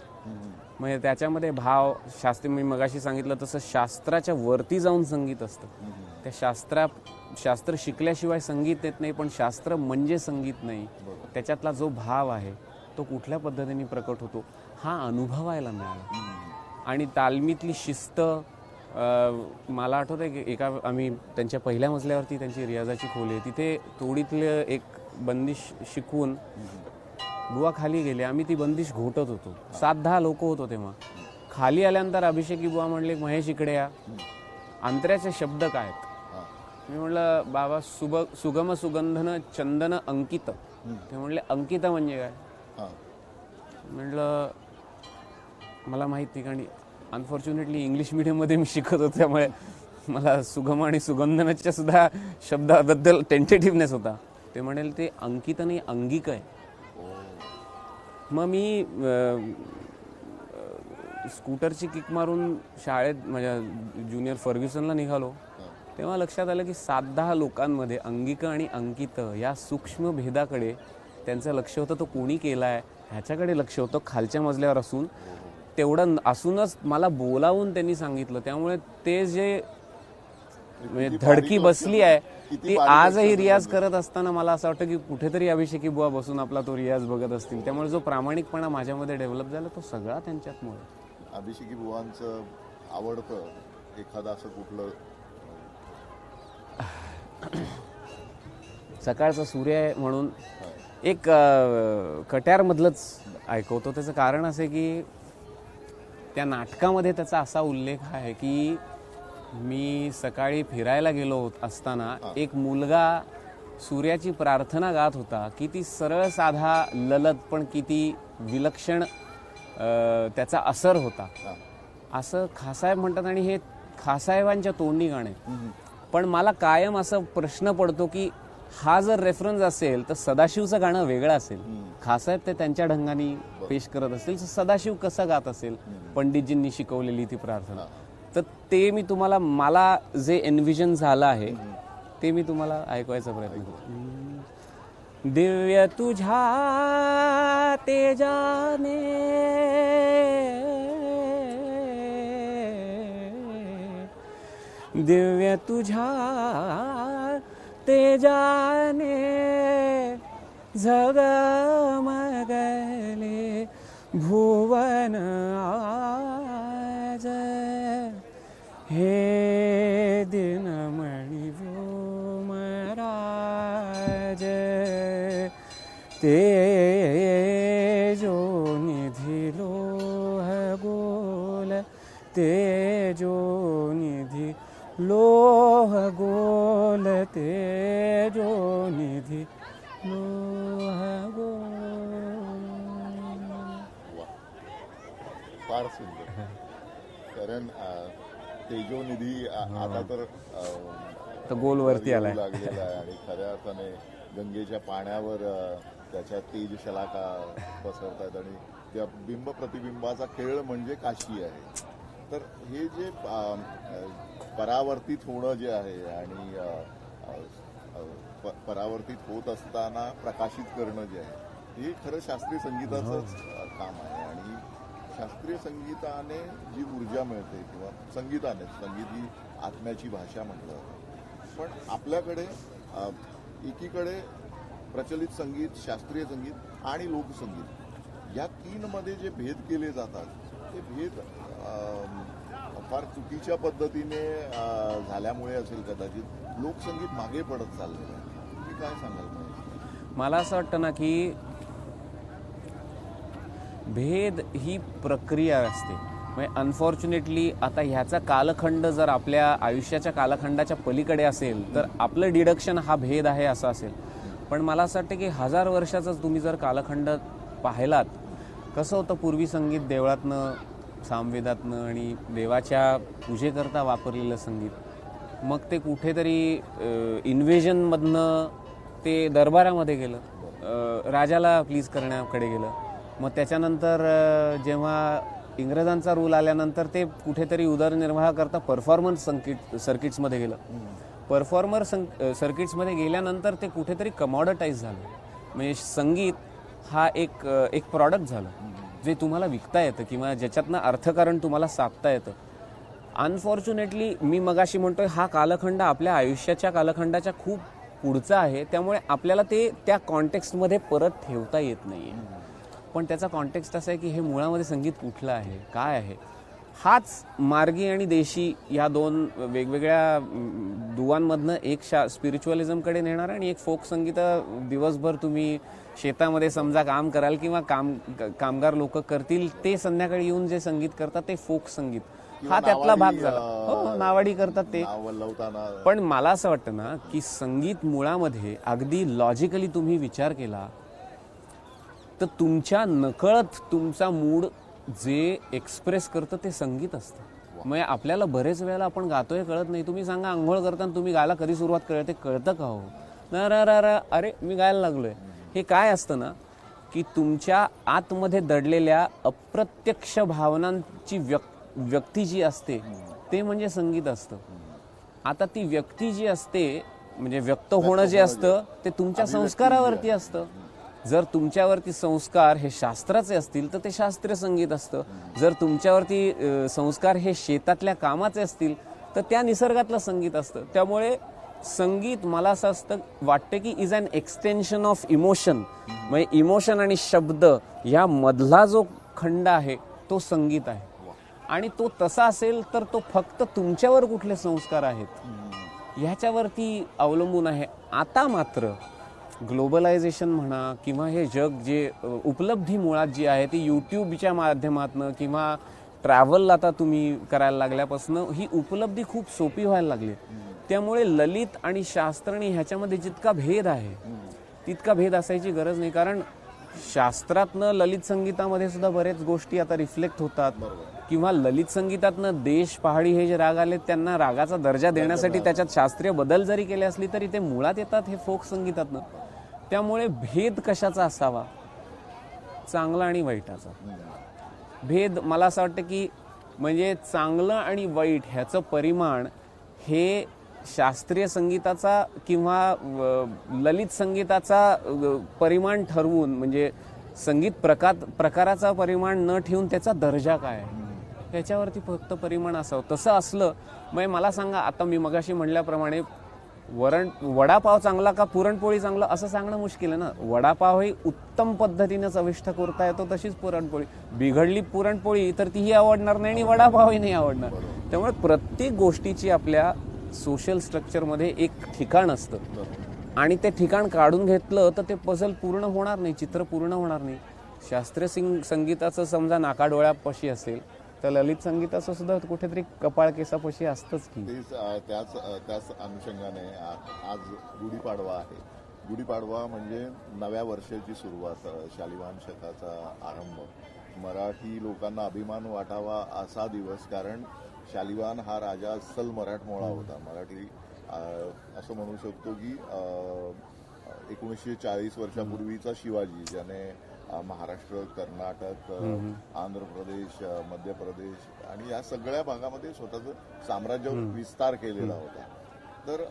म्हणजे त्याच्यामध्ये भाव शास्त्री, मी मगाशी सांगितलं तसं शास्त्राच्या वरती जाऊन संगीत असतं. त्या शास्त्र शिकल्याशिवाय संगीत येत नाही, पण शास्त्र म्हणजे संगीत नाही. त्याच्यातला जो भाव आहे तो कुठल्या पद्धतीने प्रकट होतो हा अनुभवायला मिळाला. आणि तालमीतली शिस्त, मला आठवतं आहे की आम्ही त्यांच्या पहिल्या मजल्यावरती त्यांची रियाजाची खोली आहे, तिथे तोडीतलं एक बंदिश शिकवून बुवा खाली गेले. आम्ही ती बंदिश घोटत होतो, 7-10 लोक होतो तेव्हा. खाली आल्यानंतर अभिषेकी बुवा म्हणले, महेश इकडे या, अंतऱ्याचे शब्द काय आहेत? मी म्हटलं, बाबा सुगम सुगंधन चंदन अंकित. ते म्हणले, अंकित म्हणजे काय? म्हटलं मला माहिती, कारण अनफॉर्च्युनेटली इंग्लिश मिडियममध्ये मी शिकत होतो त्यामुळे मला सुगम आणि सुगंधनाच्या सुद्धा शब्दाबद्दल टेंटेटिव्हनेस होता. ते म्हणेल ते अंकित नाही अंगिक आहे. मग मी स्कूटरची किक मारून शाळेत माझ्या ज्युनियर फर्ग्युसनला निघालो तेव्हा लक्षात आलं की 7-10 लोकांमध्ये अंगिक आणि अंकित या सूक्ष्म भेदाकडे त्यांचं लक्ष होतं. तो कोणी केला आहे ह्याच्याकडे लक्ष होतं, खालच्या मजल्यावर असून. तेवढं असूनच मला बोलावून त्यांनी सांगितलं. त्यामुळे ते जे धडकी बसली आहे ती आजही रियाज करत असताना मला असं वाटतं की कुठेतरी अभिषेकी बुवा बसून आपला तो रियाज बघत असतील. त्यामुळे जो प्रामाणिकपणा माझ्यामध्ये डेव्हलप झाला तो सगळा त्यांच्यातमुळे.
अभिषेकी बुवांचं आवडतं एखादं असं कुठलं?
सकाळचा सूर्य आहे म्हणून एक कट्यारमधलंच ऐकवतो. त्याचं कारण असं आहे की त्या नाटकामध्ये त्याचा असा उल्लेख आहे की मी सकाळी फिरायला गेलो असताना एक मुलगा सूर्याची प्रार्थना गात होता. किती सरळ साधा ललत पण किती विलक्षण त्याचा असर होता असं खासाहेब म्हणतात. आणि हे खासाहेबांच्या तोंडी गाणे. पण मला कायम असा प्रश्न पडतो की हा जर रेफरन्स असेल तर सदाशिवचं गाणं वेगळं असेल. खासाहेब ते त्यांच्या ढंगाने पेश करत असेल तर सदाशिव कसं गात असेल पंडितजींनी शिकवलेली ती प्रार्थना. तर ते मी तुम्हाला, मला जे एनव्हिजन झालं आहे ते मी तुम्हाला ऐकवायचा प्रयत्न करतो. दिव्य तुझ्या तेजाने दिव्य तुझ्या तेजाने झगमगले भुवन आज, हे दिनमणि व्योमराज, तेजो निधि लोह गोल, तेजो निधि लोह गोल, तेजो निधि लोह गोल.
फार सुंदर. कारण तेजोनिधी आता तर
गोलवरती आलाय
लागलेला आहे आणि खऱ्या अर्थाने गंगेच्या पाण्यावर त्याच्या तेज शलाका पसरतात आणि त्या बिंब प्रतिबिंबाचा खेळ म्हणजे काशी आहे. तर हे जे परावर्तित होणं जे आहे आणि परावर्तित होत असताना प्रकाशित करणं जे आहे हे खरं शास्त्रीय संगीताचंच काम आहे. आणि शास्त्रीय संगीताने जी ऊर्जा मिळते किंवा संगीताने, संगीत ही आत्म्याची भाषा म्हटलं जातं. पण आपल्याकडे एकीकडे प्रचलित संगीत, शास्त्रीय संगीत आणि लोकसंगीत या तीनमध्ये जे भेद केले जातात ते भेद फार चुकीच्या पद्धतीने झाल्यामुळे असेल कदाचित लोकसंगीत मागे पडत चाललेलं आहे. तुम्ही काय सांगाल?
मला असं वाटतं ना की भेद ही प्रक्रिया असते. म्हणजे अनफॉर्च्युनेटली आता ह्याचा कालखंड जर आपल्या आयुष्याच्या कालखंडाच्या पलीकडे असेल तर आपलं डिडक्शन हा भेद आहे असं असेल. पण मला असं वाटतं की 1000 वर्षाचाच तुम्ही जर कालखंड पाहिलात, कसं होतं पूर्वी संगीत देवळातनं, सामवेदातनं आणि देवाच्या पूजेकरता वापरलेलं संगीत, मग ते कुठेतरी इन्व्हेजनमधनं ते दरबारामध्ये गेलं, राजाला प्लीज करण्याकडे गेलं. मग त्याच्यानंतर जेव्हा इंग्रजांचा रूल आल्यानंतर ते कुठेतरी उदरनिर्वाह करता परफॉर्मन्स सर्किट्समध्ये गेलं. परफॉर्मर सर्किट्समध्ये गेल्यानंतर ते कुठेतरी कमॉडटाईज झालं. म्हणजे संगीत हा एक प्रॉडक्ट झालं जे तुम्हाला विकता येतं किंवा ज्याच्यातनं अर्थकारण तुम्हाला साधता येतं. अनफॉर्च्युनेटली मी मगाशी म्हणतोय हा कालखंड आपल्या आयुष्याच्या कालखंडाच्या खूप पुढचा आहे, त्यामुळे आपल्याला ते त्या कॉन्टेक्स्टमध्ये परत ठेवता येत नाही आहे. पण त्याचा कॉन्टेक्स्ट असा आहे की हे मुळामध्ये संगीत कुठलं आहे, काय आहे. हाच मार्गी आणि देशी या दोन वेगवेगळ्या दुवांमधनं एक स्पिरिच्युअलिझमकडे नेणार आणि एक फोक संगीत. दिवसभर तुम्ही शेतामध्ये समजा काम कराल किंवा कामगार लोक करतील, ते संध्याकाळी येऊन जे संगीत करतात ते फोक संगीत, हा त्यातला भाग झाला. हो, नावाडी करतात ते. पण मला असं वाटतं ना की संगीत मुळामध्ये अगदी लॉजिकली तुम्ही विचार केला तर तुमच्या नकळत तुमचा मूड जे एक्सप्रेस करतं ते संगीत असतं. म्हणजे आपल्याला बरेच वेळेला आपण गातोय कळत नाही. तुम्ही सांगा, आंघोळ करताना तुम्ही गायला कधी सुरुवात करते कळतं का हो? अरे मी गायला लागलोय. हे काय असतं ना की तुमच्या आतमध्ये दडलेल्या अप्रत्यक्ष भावनांची व्यक्ती जी असते ते म्हणजे संगीत असतं. आता ती व्यक्ती जी असते म्हणजे व्यक्त होणं जे असतं ते तुमच्या संस्कारावरती असतं. जर तुमच्यावरती संस्कार हे शास्त्राचे असतील तर ते शास्त्रीय संगीत असतं. जर तुमच्यावरती संस्कार हे शेतातल्या कामाचे असतील तर त्या निसर्गातलं संगीत असतं. त्यामुळे संगीत मला असं वाटतं की is an extension of emotion. म्हणजे इमोशन आणि शब्द या मधला जो खंड आहे तो संगीत आहे. आणि तो तसा असेल तर तो फक्त तुमच्यावर कुठले संस्कार आहेत ह्याच्यावरती अवलंबून आहे. आता मात्र ग्लोबलायझेशन म्हणा किंवा हे जग जे उपलब्धी मुळात जी आहे ती यूट्यूबच्या माध्यमातून किंवा ट्रॅव्हल आता तुम्ही करायला लागल्यापासून ही उपलब्धी खूप सोपी व्हायला लागली. त्यामुळे ललित आणि शास्त्र आणि ह्याच्यामध्ये जितका भेद आहे तितका भेद असायची गरज नाही. कारण शास्त्रातनं ललित संगीतामध्ये सुद्धा बरेच गोष्टी आता रिफ्लेक्ट होतात. किंवा ललित संगीतातनं देश पहाडी हे जे राग आले त्यांना रागाचा दर्जा देण्यासाठी त्याच्यात शास्त्रीय बदल जरी केले असली तरी ते मुळात येतात हे फोक संगीतातनं. त्यामुळे भेद कशाचा असावा, चांगला आणि वाईटाचा भेद. मला असं वाटतं की म्हणजे चांगलं आणि वाईट ह्याचं परिमाण हे शास्त्रीय संगीताचा किंवा ललित संगीताचा परिमाण ठरवून, म्हणजे संगीत प्रकाराचा परिमाण न ठेवून त्याचा दर्जा काय आहे ह्याच्यावरती फक्त परिमाण असावं. तसं असलं मग मला सांगा, आता मी मगाशी म्हणल्याप्रमाणे वडापाव चांगला का पुरणपोळी चांगलं असं सांगणं मुश्किल आहे ना. वडापाव ही उत्तम पद्धतीनं चविष्ट करता येतो, तशीच पुरणपोळी. बिघडली पुरणपोळी तर तीही आवडणार नाही आणि वडापावही नाही आवडणार. त्यामुळे प्रत्येक गोष्टीची आपल्या सोशल स्ट्रक्चरमध्ये एक ठिकाण असतं आणि ते ठिकाण काढून घेतलं तर ते पझल पूर्ण होणार नाही, चित्र पूर्ण होणार नाही. शास्त्रीय संगीताचं समजा नाकाडोळ्यापाशी असेल तर ललित संगीताचं सुद्धा कुठेतरी कपाळ केसापाशी असतंच की.
त्याच अनुषंगाने आज गुढीपाडवा आहे. गुढीपाडवा म्हणजे नव्या वर्षाची सुरुवात, शालिवाहन शकाचा आरंभ. मराठी लोकांना अभिमान वाटावा असा दिवस, कारण शालिवाहन हा राजा अस्सल मराठमोळा होता. मराठी असं म्हणू शकतो की 1940 वर्षापूर्वीचा शिवाजी, ज्याने महाराष्ट्र, कर्नाटक, आंध्र प्रदेश, मध्य प्रदेश आणि या सगळ्या भागामध्ये स्वतःचं साम्राज्य विस्तार केलेला होता. तर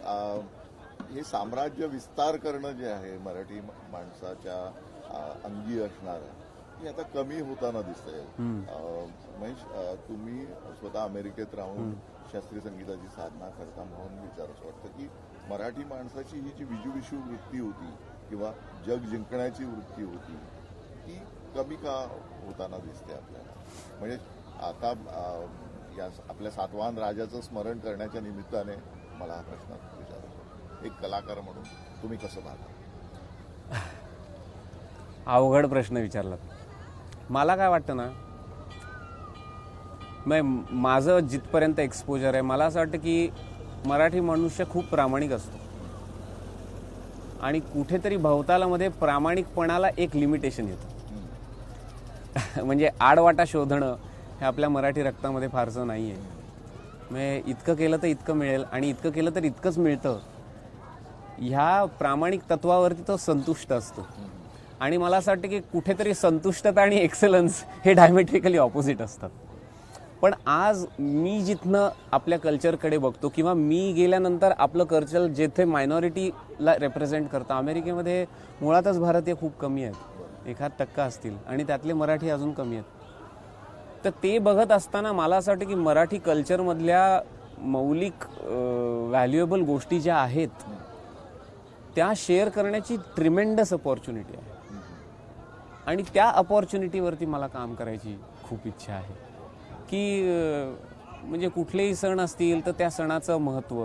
हे साम्राज्य विस्तार करणं जे आहे मराठी माणसाच्या अंगी असणारं, हे आता कमी होताना दिसतंय. महेश, तुम्ही स्वतः अमेरिकेत राहून शास्त्रीय संगीताची साधना करता म्हणून विचारच वाटतं की मराठी माणसाची ही जी विजूविषू वृत्ती होती किंवा जग जिंकण्याची वृत्ती होती ती कमी का होताना दिसते आपल्याला. म्हणजे आता या आपल्या सातवाहन राजाचं स्मरण करण्याच्या निमित्ताने मला हा प्रश्न विचारायचा, एक कलाकार म्हणून तुम्ही कसं पाहता?
अवघड प्रश्न विचारलात. मला काय वाटतं ना, माझं जिथपर्यंत एक्सपोजर आहे, मला असं वाटतं की मराठी मनुष्य खूप प्रामाणिक असतो आणि कुठेतरी भवतालामध्ये प्रामाणिकपणाला एक लिमिटेशन येतं. म्हणजे आडवाटा शोधणं हे आपल्या मराठी रक्तामध्ये फारसं नाही आहे. म्हणजे इतकं केलं तर इतकं मिळेल आणि इतकं केलं तर इतकंच मिळतं, ह्या प्रामाणिक तत्वावरती तो संतुष्ट असतो. आणि मला असं वाटतं की कुठेतरी संतुष्टता आणि एक्सलन्स हे डायमेट्रिकली ऑपोजिट असतात. पण आज मी जिथनं आपल्या कल्चरकडे बघतो किंवा मी गेल्यानंतर आपलं कल्चर जेथे मायनॉरिटीला रिप्रेझेंट करतं, अमेरिकेमध्ये मुळातच भारतीय खूप कमी आहेत, 1% असतील आणि त्यातले मराठी अजून कमी आहेत. तर ते बघत असताना मला असं वाटतं की मराठी कल्चरमधल्या मौलिक व्हॅल्युएबल गोष्टी ज्या आहेत त्या शेअर करण्याची ट्रिमेंडस अपॉर्च्युनिटी आहे आणि त्या अपॉर्च्युनिटीवरती मला काम करायची खूप इच्छा आहे. की म्हणजे कुठलेही सण असतील तर त्या सणाचं महत्त्व,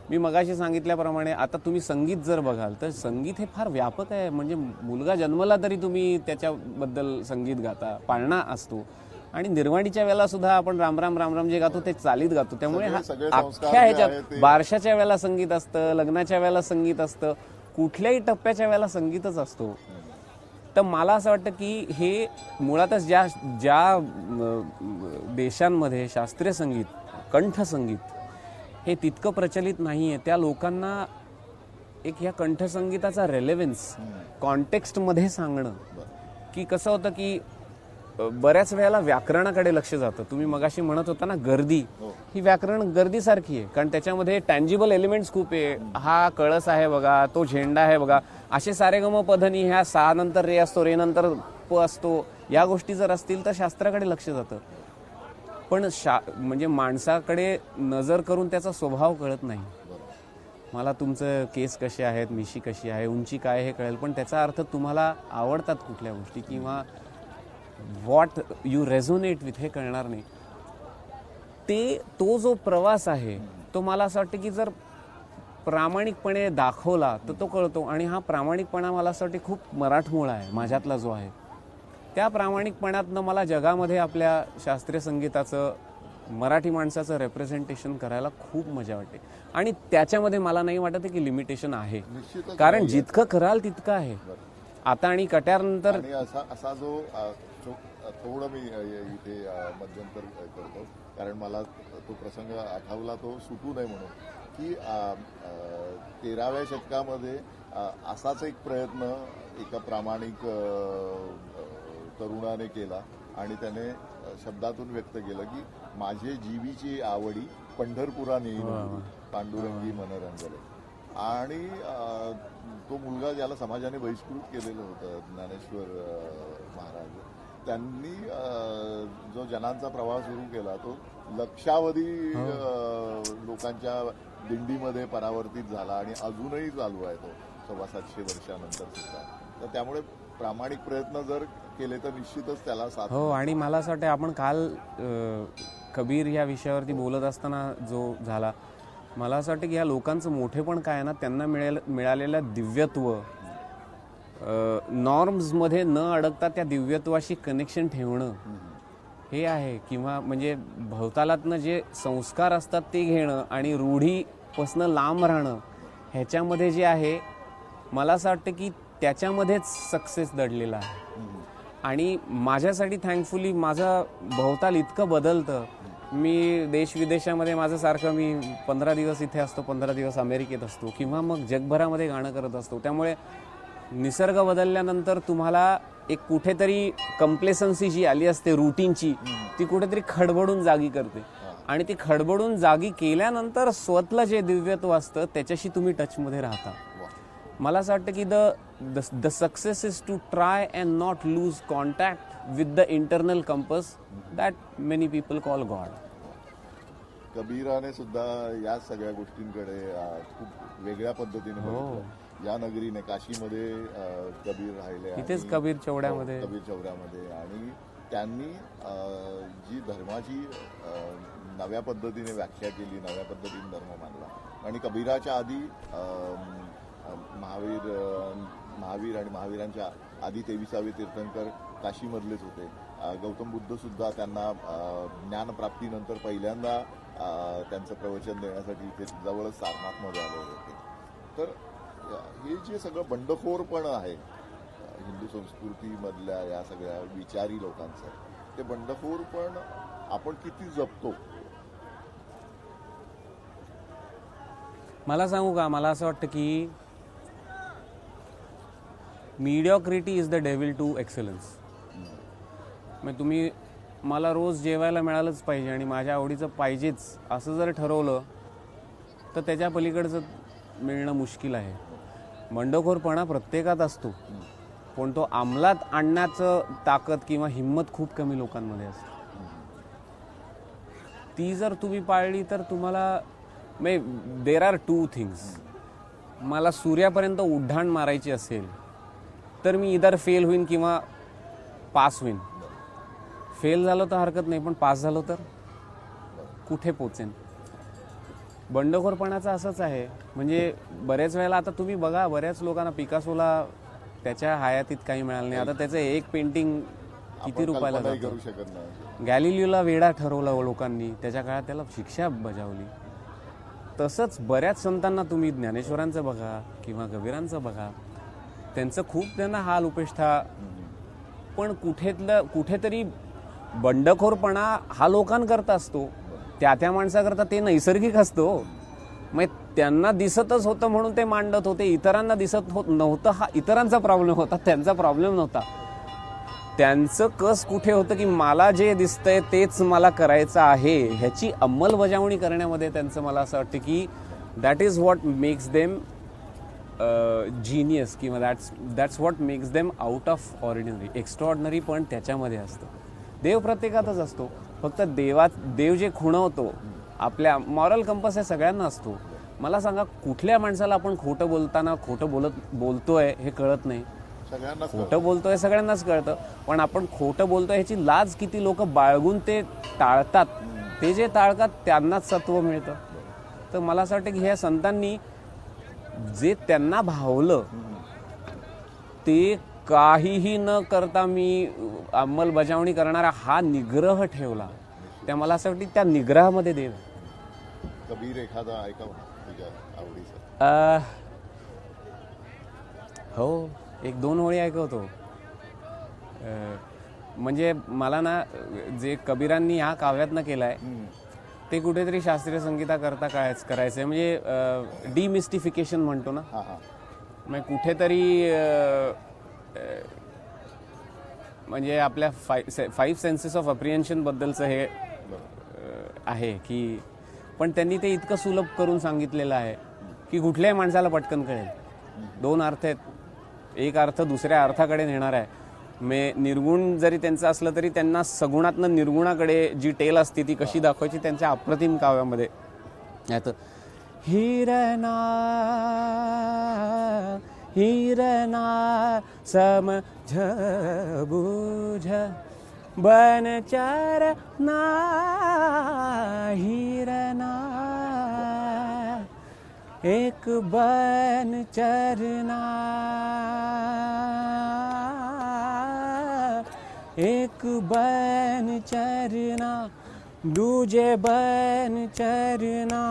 मी मगाशी सांगितल्याप्रमाणे आता तुम्ही संगीत जर बघाल तर संगीत हे फार व्यापक आहे. म्हणजे मुलगा जन्मला तरी तुम्ही त्याच्याबद्दल संगीत गाता, पाळणा असतो आणि निर्वाणीच्या वेळेला सुद्धा आपण राम राम राम राम जे गातो ते चालीत गातो. त्यामुळे अख्ख्या ह्याच्यात बारशाच्या वेळेला संगीत असतं, लग्नाच्या वेळेला संगीत असतं, कुठल्याही टप्प्याच्या वेळेला संगीतच असतो. तर मला असं वाटतं की हे मुळातच ज्या देशांमध्ये शास्त्रीय संगीत, कंठसंगीत हे तितकं प्रचलित नाही आहे, त्या लोकांना एक ह्या कंठसंगीताचा रेलेव्हन्स कॉन्टेक्स्टमध्ये सांगणं, की कसं होतं की बऱ्याच वेळेला व्याकरणाकडे लक्ष जातं. तुम्ही मगाशी म्हणत होता ना गर्दी, ही व्याकरण गर्दीसारखी आहे, कारण त्याच्यामध्ये टँजिबल एलिमेंट्स खूप आहे. हा कळस आहे बघा, तो झेंडा आहे बघा, असे सारेगम पधनी, ह्या 6 नंतर रे असतो, रे नंतर प असतो, या गोष्टी जर असतील तर शास्त्राकडे लक्ष जातं. पण म्हणजे माणसाकडे नजर करून त्याचा स्वभाव कळत नाही. मला तुमचं केस कसे आहेत, मिशी कशी आहे, उंची काय हे कळेल, पण त्याचा अर्थ तुम्हाला आवडतात कुठल्या गोष्टी किंवा व्हॉट यू रेझोनेट विथ हे कळणार नाही. तो जो प्रवास आहे तो मला असं वाटतं की जर प्रामाणिकपणे दाखवला तर तो कळतो. आणि हा प्रामाणिकपणा मला असं वाटतं खूप मराठमोळा आहे, माझ्यातला जो आहे. त्या प्रामाणिकपणातनं मला जगामध्ये आपल्या शास्त्रीय संगीताचं, मराठी माणसाचं रेप्रेझेंटेशन करायला खूप मजा वाटते. आणि त्याच्यामध्ये मला नाही वाटत की लिमिटेशन आहे, कारण जितकं कराल तितकं आहे. आता आणि कट्यारनंतर
आणि असा जो थोडं मी इथे मध्यंतर करतो, कारण मला तो प्रसंग आठवला, तो सुटू नये म्हणून, की 13व्या शतकामध्ये असाच एक प्रयत्न एका प्रामाणिक तरुणाने केला आणि त्याने शब्दातून व्यक्त केलं की माझे जीवीची आवडी पंढरपुरा नेई पांडुरंगी मनरंजले. आणि तो मुलगा ज्याला समाजाने बहिष्कृत केलेलं होतं, ज्ञानेश्वर महाराज, त्यांनी जो जनांचा प्रवाह सुरू केला तो लक्षावधी लोकांच्या दिंडीमध्ये परावर्तित झाला आणि अजूनही चालू आहे तो 750 वर्षानंतर सुद्धा. तर त्यामुळे प्रामाणिक प्रयत्न जर केले तर निश्चितच त्याला साथ.
हो, आणि मला असं वाटतं आपण काल कबीर या विषयावरती बोलत असताना जो झाला, मला असं वाटतं की ह्या लोकांचं मोठेपण काय आहे ना, त्यांना मिळालेलं दिव्यत्व, नॉर्म्समध्ये न अडकता त्या दिव्यत्वाशी कनेक्शन ठेवणं हे आहे. किंवा म्हणजे भवतालातनं जे संस्कार असतात ते घेणं आणि रूढीपासनं लांब राहणं, ह्याच्यामध्ये जे आहे मला असं वाटतं की त्याच्यामध्येच सक्सेस दडलेला आहे. आणि माझ्यासाठी थँकफुली माझं भवताल इतकं बदलतं. मी देश विदेशामध्ये माझं सारखं मी 15 दिवस इथे असतो, 15 दिवस अमेरिकेत असतो, किंवा मग जगभरामध्ये गाणं करत असतो. त्यामुळे निसर्ग बदलल्यानंतर तुम्हाला एक कुठेतरी कंप्लेसन्सी जी आली असते रुटीनची, ती कुठेतरी खडबडून जागी करते. आणि ती खडबडून जागी केल्यानंतर स्वतःला जे दिव्यत्व असतं त्याच्याशी तुम्ही टचमध्ये राहता. मला असं वाटतं की the success is to try and not lose contact with the internal compass that many people call God.
कबीराने सुद्धा या सगळ्या गोष्टींकडे खूप वेगळ्या पद्धतीने बघितलं. या नगरीने काशीमध्ये कबीर राहिले,
इथेच कबीर चौड्यामध्ये,
आणि त्यांनी जी धर्माची नव्या पद्धतीने व्याख्या केली, नव्या पद्धतीने धर्म मानला. आणि कबीराच्या आधी महावीर आणि महावीरांच्या आधी 23वे तीर्थंकर काशीमधलेच होते. गौतम बुद्ध सुद्धा त्यांना ज्ञानप्राप्तीनंतर पहिल्यांदा त्यांचं प्रवचन देण्यासाठी इथे जवळच सारनाथमध्ये आले होते. तर हे जे सगळं बंडखोरपण आहे हिंदू संस्कृतीमधल्या या सगळ्या विचारी लोकांचं, ते बंडखोरपण आपण किती जपतो?
मला सांगू का, मला असं वाटतं की mediocrity is the devil to excellence. मग तुम्ही मला रोज जेवायला मिळालंच पाहिजे आणि माझ्या आवडीचं पाहिजेच असं जर ठरवलं तर त्याच्या पलीकडचं मिळणं मुश्किल आहे. बंडखोरपणा प्रत्येकात असतो, पण तो अंमलात आणण्याचं ताकद किंवा हिंमत खूप कमी लोकांमध्ये असते. ती जर तुम्ही पाळली तर तुम्हाला देर आर टू थिंग्स. मला सूर्यापर्यंत उड्डाण मारायची असेल तर मी इधर फेल होईन किंवा पास होईन. फेल झालो तर हरकत नाही, पण पास झालो तर कुठे पोचेन? बंडखोरपणाचं असंच आहे. म्हणजे बऱ्याच वेळेला आता तुम्ही बघा, बऱ्याच लोकांना पिकासोला त्याच्या हयातीत काही मिळालं नाही. आता त्याचं एक पेंटिंग किती रुपयाला जातं? गॅलिलिओला वेडा ठरवला लोकांनी, त्याच्या काळात त्याला शिक्षा बजावली. तसंच बऱ्याच संतांना तुम्ही ज्ञानेश्वरांचं बघा किंवा कबीरांचं बघा, त्यांचं खूप त्यांना हाल उपेष्टा, पण कुठेतरी बंडखोरपणा हा लोकांकरता असतो, त्या माणसाकरता ते नैसर्गिक असतो. मग त्यांना दिसतच होतं म्हणून ते मांडत होते, इतरांना दिसत नव्हतं. हा इतरांचा प्रॉब्लेम होता, त्यांचा प्रॉब्लेम नव्हता. त्यांचं कस कुठे होतं की मला जे दिसतंय तेच मला करायचं आहे, ह्याची अंमलबजावणी करण्यामध्ये त्यांचं, मला असं वाटतं की that is what makes them genius, किंवा that's what makes them out of ordinary. Extraordinary पण त्याच्यामध्ये असतं. देव प्रत्येकातच असतो, फक्त देव जे खुणवतो आपल्या मॉरल कंपस हे सगळ्यांना असतो. मला सांगा, कुठल्या माणसाला आपण खोटं बोलताना खोटं बोलतोय हे कळत नाही? खोटं बोलतोय सगळ्यांनाच कळतं, पण आपण खोटं बोलतोय ह्याची लाज किती लोक बाळगून ते टाळतात. ते जे टाळतात त्यांनाच सत्व मिळतं. तर मला असं वाटतं की ह्या संतांनी जे त्यांना भावलं ते काहीही न करता मी अंमलबजावणी करणारा हा निग्रह ठेवला. त्या मला असं वाटतं त्या निग्रहामध्ये देव.
कबीर एखादा ऐकावं तुझ्या आवडीचं?
हो, एक दोन ओळी ऐकवतो. म्हणजे मला ना जे कबीरांनी ह्या काव्यातनं केलं आहे ते कुठेतरी शास्त्रीय संगीताकरता करायचं आहे. म्हणजे डिमिस्टिफिकेशन म्हणतो ना,
हा हा
म्हणजे कुठेतरी म्हणजे आपल्या फाईव्ह सेन्सेस ऑफ अप्रिहेन्शन बद्दलचं हे आहे की, पण त्यांनी ते इतकं सुलभ करून सांगितलेलं आहे की कुठल्याही माणसाला पटकन कळेल. दोन अर्थ आहेत, एक अर्थ दुसऱ्या अर्थाकडे नेणार आहे. निर्गुण जरी त्यांचं असलं तरी त्यांना सगुणातनं निर्गुणाकडे जी टेल असते ती कशी दाखवायची त्यांच्या अप्रतिम काव्यामध्ये यात. हिरणा हिरणा समझ बुझ बनचरना हिरणा एक बनचरना एक बनचरना दूजे बनचरना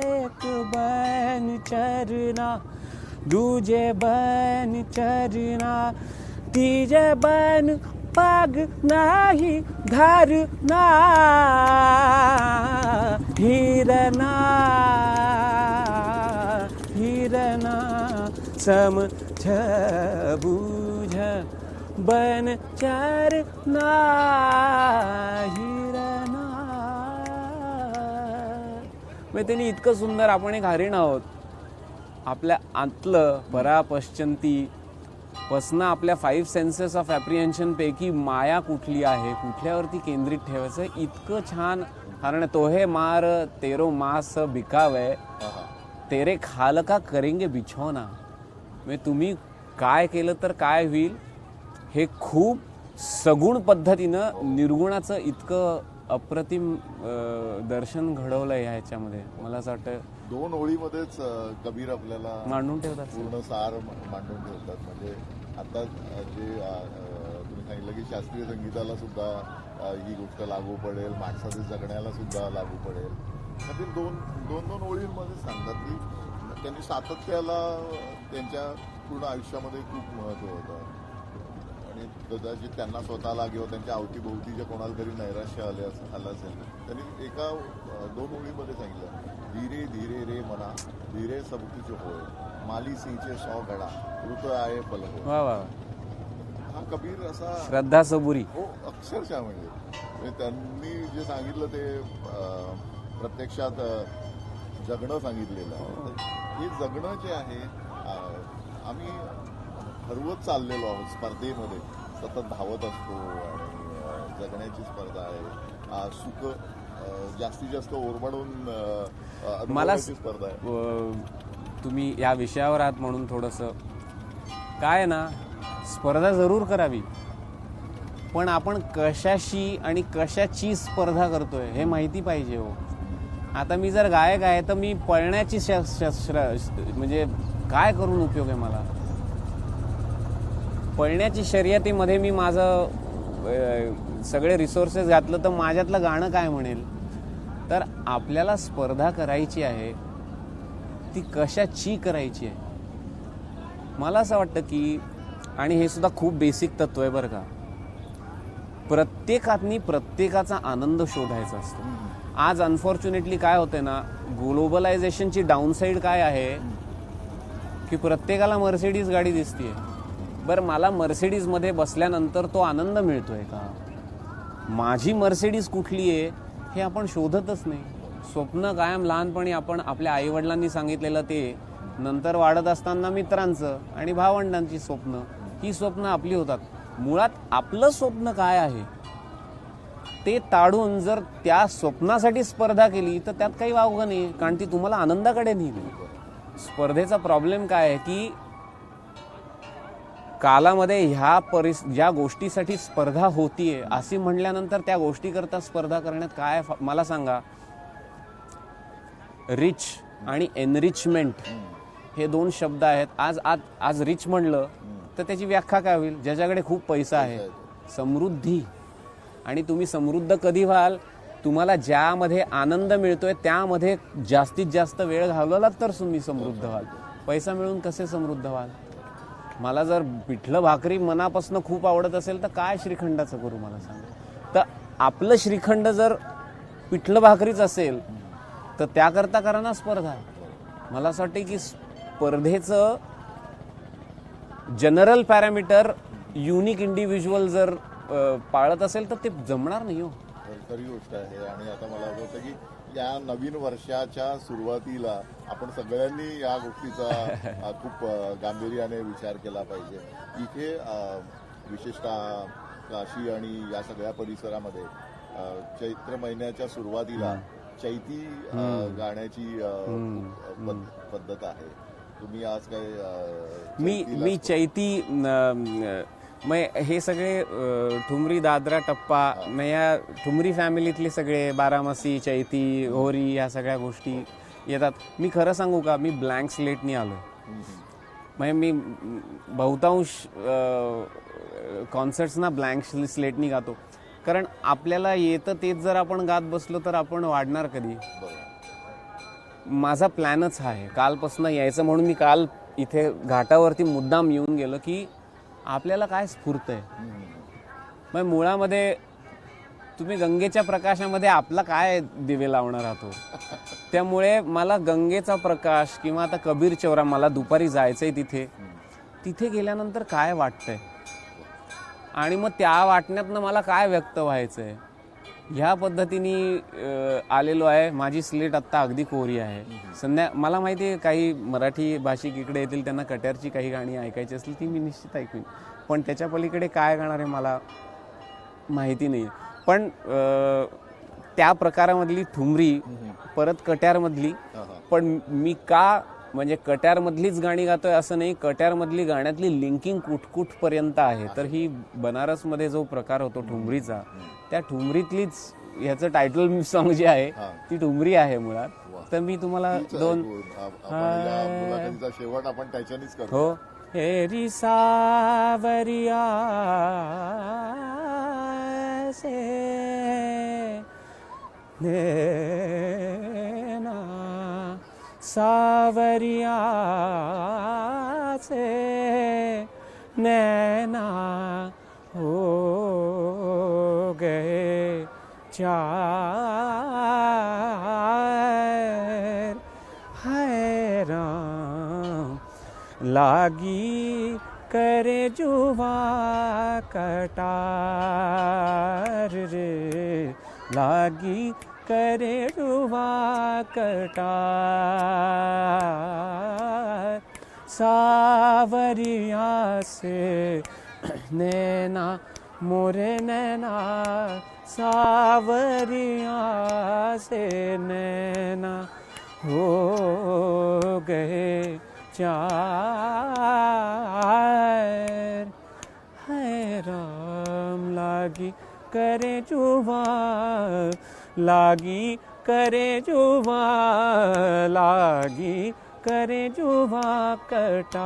एक बनचरना दूजे बनचरना तीजे बन पग नाही धरना हिरणा हिरणा समझ बुझ बनचरना हिरणा. मग त्यांनी इतकं सुंदर, आपण एक हरिण आहोत, आपल्या आतलं परापश्चंती पासनं आपल्या फाईव्ह सेन्सेस ऑफ ॲप्रिहेन्शन पैकी माया कुठली आहे, कुठल्यावरती केंद्रित ठेवायचं, इतकं छान. कारण तोहे मार तेरो मास बिकावे तेरे खाल का करेंगे बिछोना. म्हणजे तुम्ही काय केलं तर काय होईल हे खूप सगुण पद्धतीनं निर्गुणाचं इतकं अप्रतिम दर्शन घडवलंय ह्याच्यामध्ये. मला असं वाटतं
दोन ओळीमध्येच कबीर आपल्याला
मांडून ठेवतात,
पूर्ण सार मांडून ठेवतात. म्हणजे आता जे तुम्ही सांगितलं की शास्त्रीय संगीताला सुद्धा ही गोष्ट लागू पडेल, माणसाच्या जगण्याला सुद्धा लागू पडेल. त्यातील दोन ओळींमध्ये सांगतात की त्यांनी सातत्याला त्यांच्या पूर्ण आयुष्यामध्ये खूप महत्त्व होतं आणि कदाचित त्यांना स्वतःला किंवा त्यांच्या अवतीभोवतीच्या कोणाला तरी नैराश्य आलं असेल. त्यांनी एका दोन ओळीमध्ये सांगितलं, धीरे धीरे रे मना धीरे सबकीचे होय माली सिंचे 100 गडा ऋत आहे पल होय.
वा वा.
हा कबीर असा
श्रद्धा सबुरी.
हो, अक्षरशः म्हणजे त्यांनी जे सांगितलं ते प्रत्यक्षात जगणं सांगितलेलं आहे. हे जगणं जे आहे आम्ही हरवत चाललेलो आहोत स्पर्धेमध्ये, सतत धावत असतो आणि जगण्याची स्पर्धा आहे. सुख जास्तीत जास्त ओरबाडून
मला
स्पर्धा आहे.
तुम्ही या विषयावर आहात म्हणून थोडंसं काय ना, स्पर्धा जरूर करावी, पण आपण कशाशी आणि कशाची स्पर्धा करतोय हे माहिती पाहिजे हो. आता मी जर गायक आहे तर मी पळण्याची म्हणजे काय करून उपयोग आहे मला. पळण्याची शर्यतीमध्ये मी माझं सगळे रिसोर्सेस घातलं तर माझ्यातलं गाणं काय म्हणेल. तर आपल्याला स्पर्धा करायची आहे, ती कशाची करायची आहे. मला असं वाटतं की, आणि हे सुद्धा खूप बेसिक तत्व आहे बरं का, प्रत्येकातनी प्रत्येकाचा आनंद शोधायचा असतो. आज अनफॉर्च्युनेटली काय होतंय ना, ग्लोबलायझेशनची डाऊनसाईड काय आहे की प्रत्येकाला मर्सिडीज गाडी दिसतीये. बरं, मला मर्सिडीजमध्ये बसल्यानंतर तो आनंद मिळतोय का? माझी मर्सिडीज कुठली आहे हे आपण शोधतच नाही. स्वप्न कायम लहानपणी आपण आपल्या आईवडिलांनी सांगितलेलं ते, नंतर वाढत असताना मित्रांचं आणि भावंडांची स्वप्न, ही स्वप्न आपली होतात. मुळात आपलं स्वप्न काय आहे ते ताडून जर त्या स्वप्नासाठी स्पर्धा केली तर त्यात काही वावगं नाही, कारण ती तुम्हाला आनंदाकडे नेईल. स्पर्धेचा प्रॉब्लेम काय आहे की कालामध्ये ज्या गोष्टीसाठी स्पर्धा होतीये अशी म्हणल्यानंतर त्या गोष्टीकरता स्पर्धा करण्यात काय, मला सांगा. रिच आणि एनरिचमेंट हे दोन शब्द आहेत. आज रिच म्हणलं तर त्याची व्याख्या काय होईल? ज्याच्याकडे खूप पैसा आहे. समृद्धी. आणि तुम्ही समृद्ध कधी व्हाल तुम्हाला ज्यामध्ये आनंद मिळतोय त्यामध्ये जास्तीत जास्त वेळ घालवलात तर तुम्ही समृद्ध व्हाल. पैसा मिळून कसे समृद्ध व्हाल? मला जर पिठलं भाकरी मनापासून खूप आवडत असेल तर काय श्रीखंडाचं करू मला सांगा. तर आपलं श्रीखंड जर पिठलं भाकरीच असेल तर त्याकरता करा ना स्पर्धा. मला असं वाटतं की स्पर्धेचं जनरल पॅरामीटर युनिक इंडिव्हिज्युअल जर पाळत असेल तर ते जमणार नाही हो.
खरी गोष्ट आहे. आणि आता मला असं वाटतं की या नवीन वर्षाच्या सुरुवातीला आपण सगळ्यांनी या गोष्टीचा खूप गांभीर्याने विचार केला पाहिजे. इथे विशेषतः काशी आणि या सगळ्या परिसरामध्ये चैत्र महिन्याच्या सुरुवातीला चैती गाण्याची पद्धत आहे. तुम्ही आज काय
मी चैती मग हे सगळे ठुमरी दादरा टप्पा मग या ठुमरी फॅमिलीतले सगळे बारामसी चैती होरी ह्या सगळ्या गोष्टी येतात. मी खरं सांगू का, मी ब्लँक स्लेटनी आलो. म्हणजे मी बहुतांश कॉन्सर्ट्सना ब्लँक स्लेटनी गातो. कारण आपल्याला येतं तेच जर आपण गात बसलो तर आपण वाढणार कधी. माझा प्लॅनच हा आहे कालपासून यायचं. म्हणून मी काल इथे घाटावरती मुद्दाम येऊन गेलो की आपल्याला काय स्फूर्त आहे. मग मुळामध्ये तुम्ही गंगेच्या प्रकाशामध्ये आपला काय दिवे लावणार आहात. त्यामुळे मला गंगेचा प्रकाश किंवा आता कबीर चौरा मला दुपारी जायचंय तिथे गेल्यानंतर काय वाटतंय आणि मग त्या वाटण्यातनं मला काय व्यक्त व्हायचंय ह्या पद्धतीने आलेलो आहे. माझी स्लेट आत्ता अगदी कोरी आहे. मला माहिती आहे काही मराठी भाषिक इकडे येतील त्यांना कट्यारची काही गाणी ऐकायची असतील ती मी निश्चित ऐकवीन. पण त्याच्या पलीकडे काय गाणार आहे मला माहिती नाही. पण त्या प्रकारामधली ठुमरी परत कट्यारमधली. पण मी का म्हणजे कट्यारमधलीच गाणी गातोय असं नाही. कट्यारमधली गाण्यातली लिंकिंग कुठपर्यंत आहे. तर ही बनारसमध्ये जो प्रकार होतो ठुमरीचा त्या ठुमरीतलीच ह्याचं टायटल सॉन्ग जे आहे ती ठुमरी आहे मुळात. तर मी तुम्हाला दोन
शेवट आपण त्याच्यानेच करू.
हो. हेरी सावरिया से नैना सावरिया से नैना हो गए चार हैरान लागी करे जुवा कटार रे लागी करे जुवा कटार सावरिया से नैना मोरे नैना सावरिया से नैना हो गए चार हैराम लागी करे जुवा लागी करे जुवा लागी करे जुवा कटार.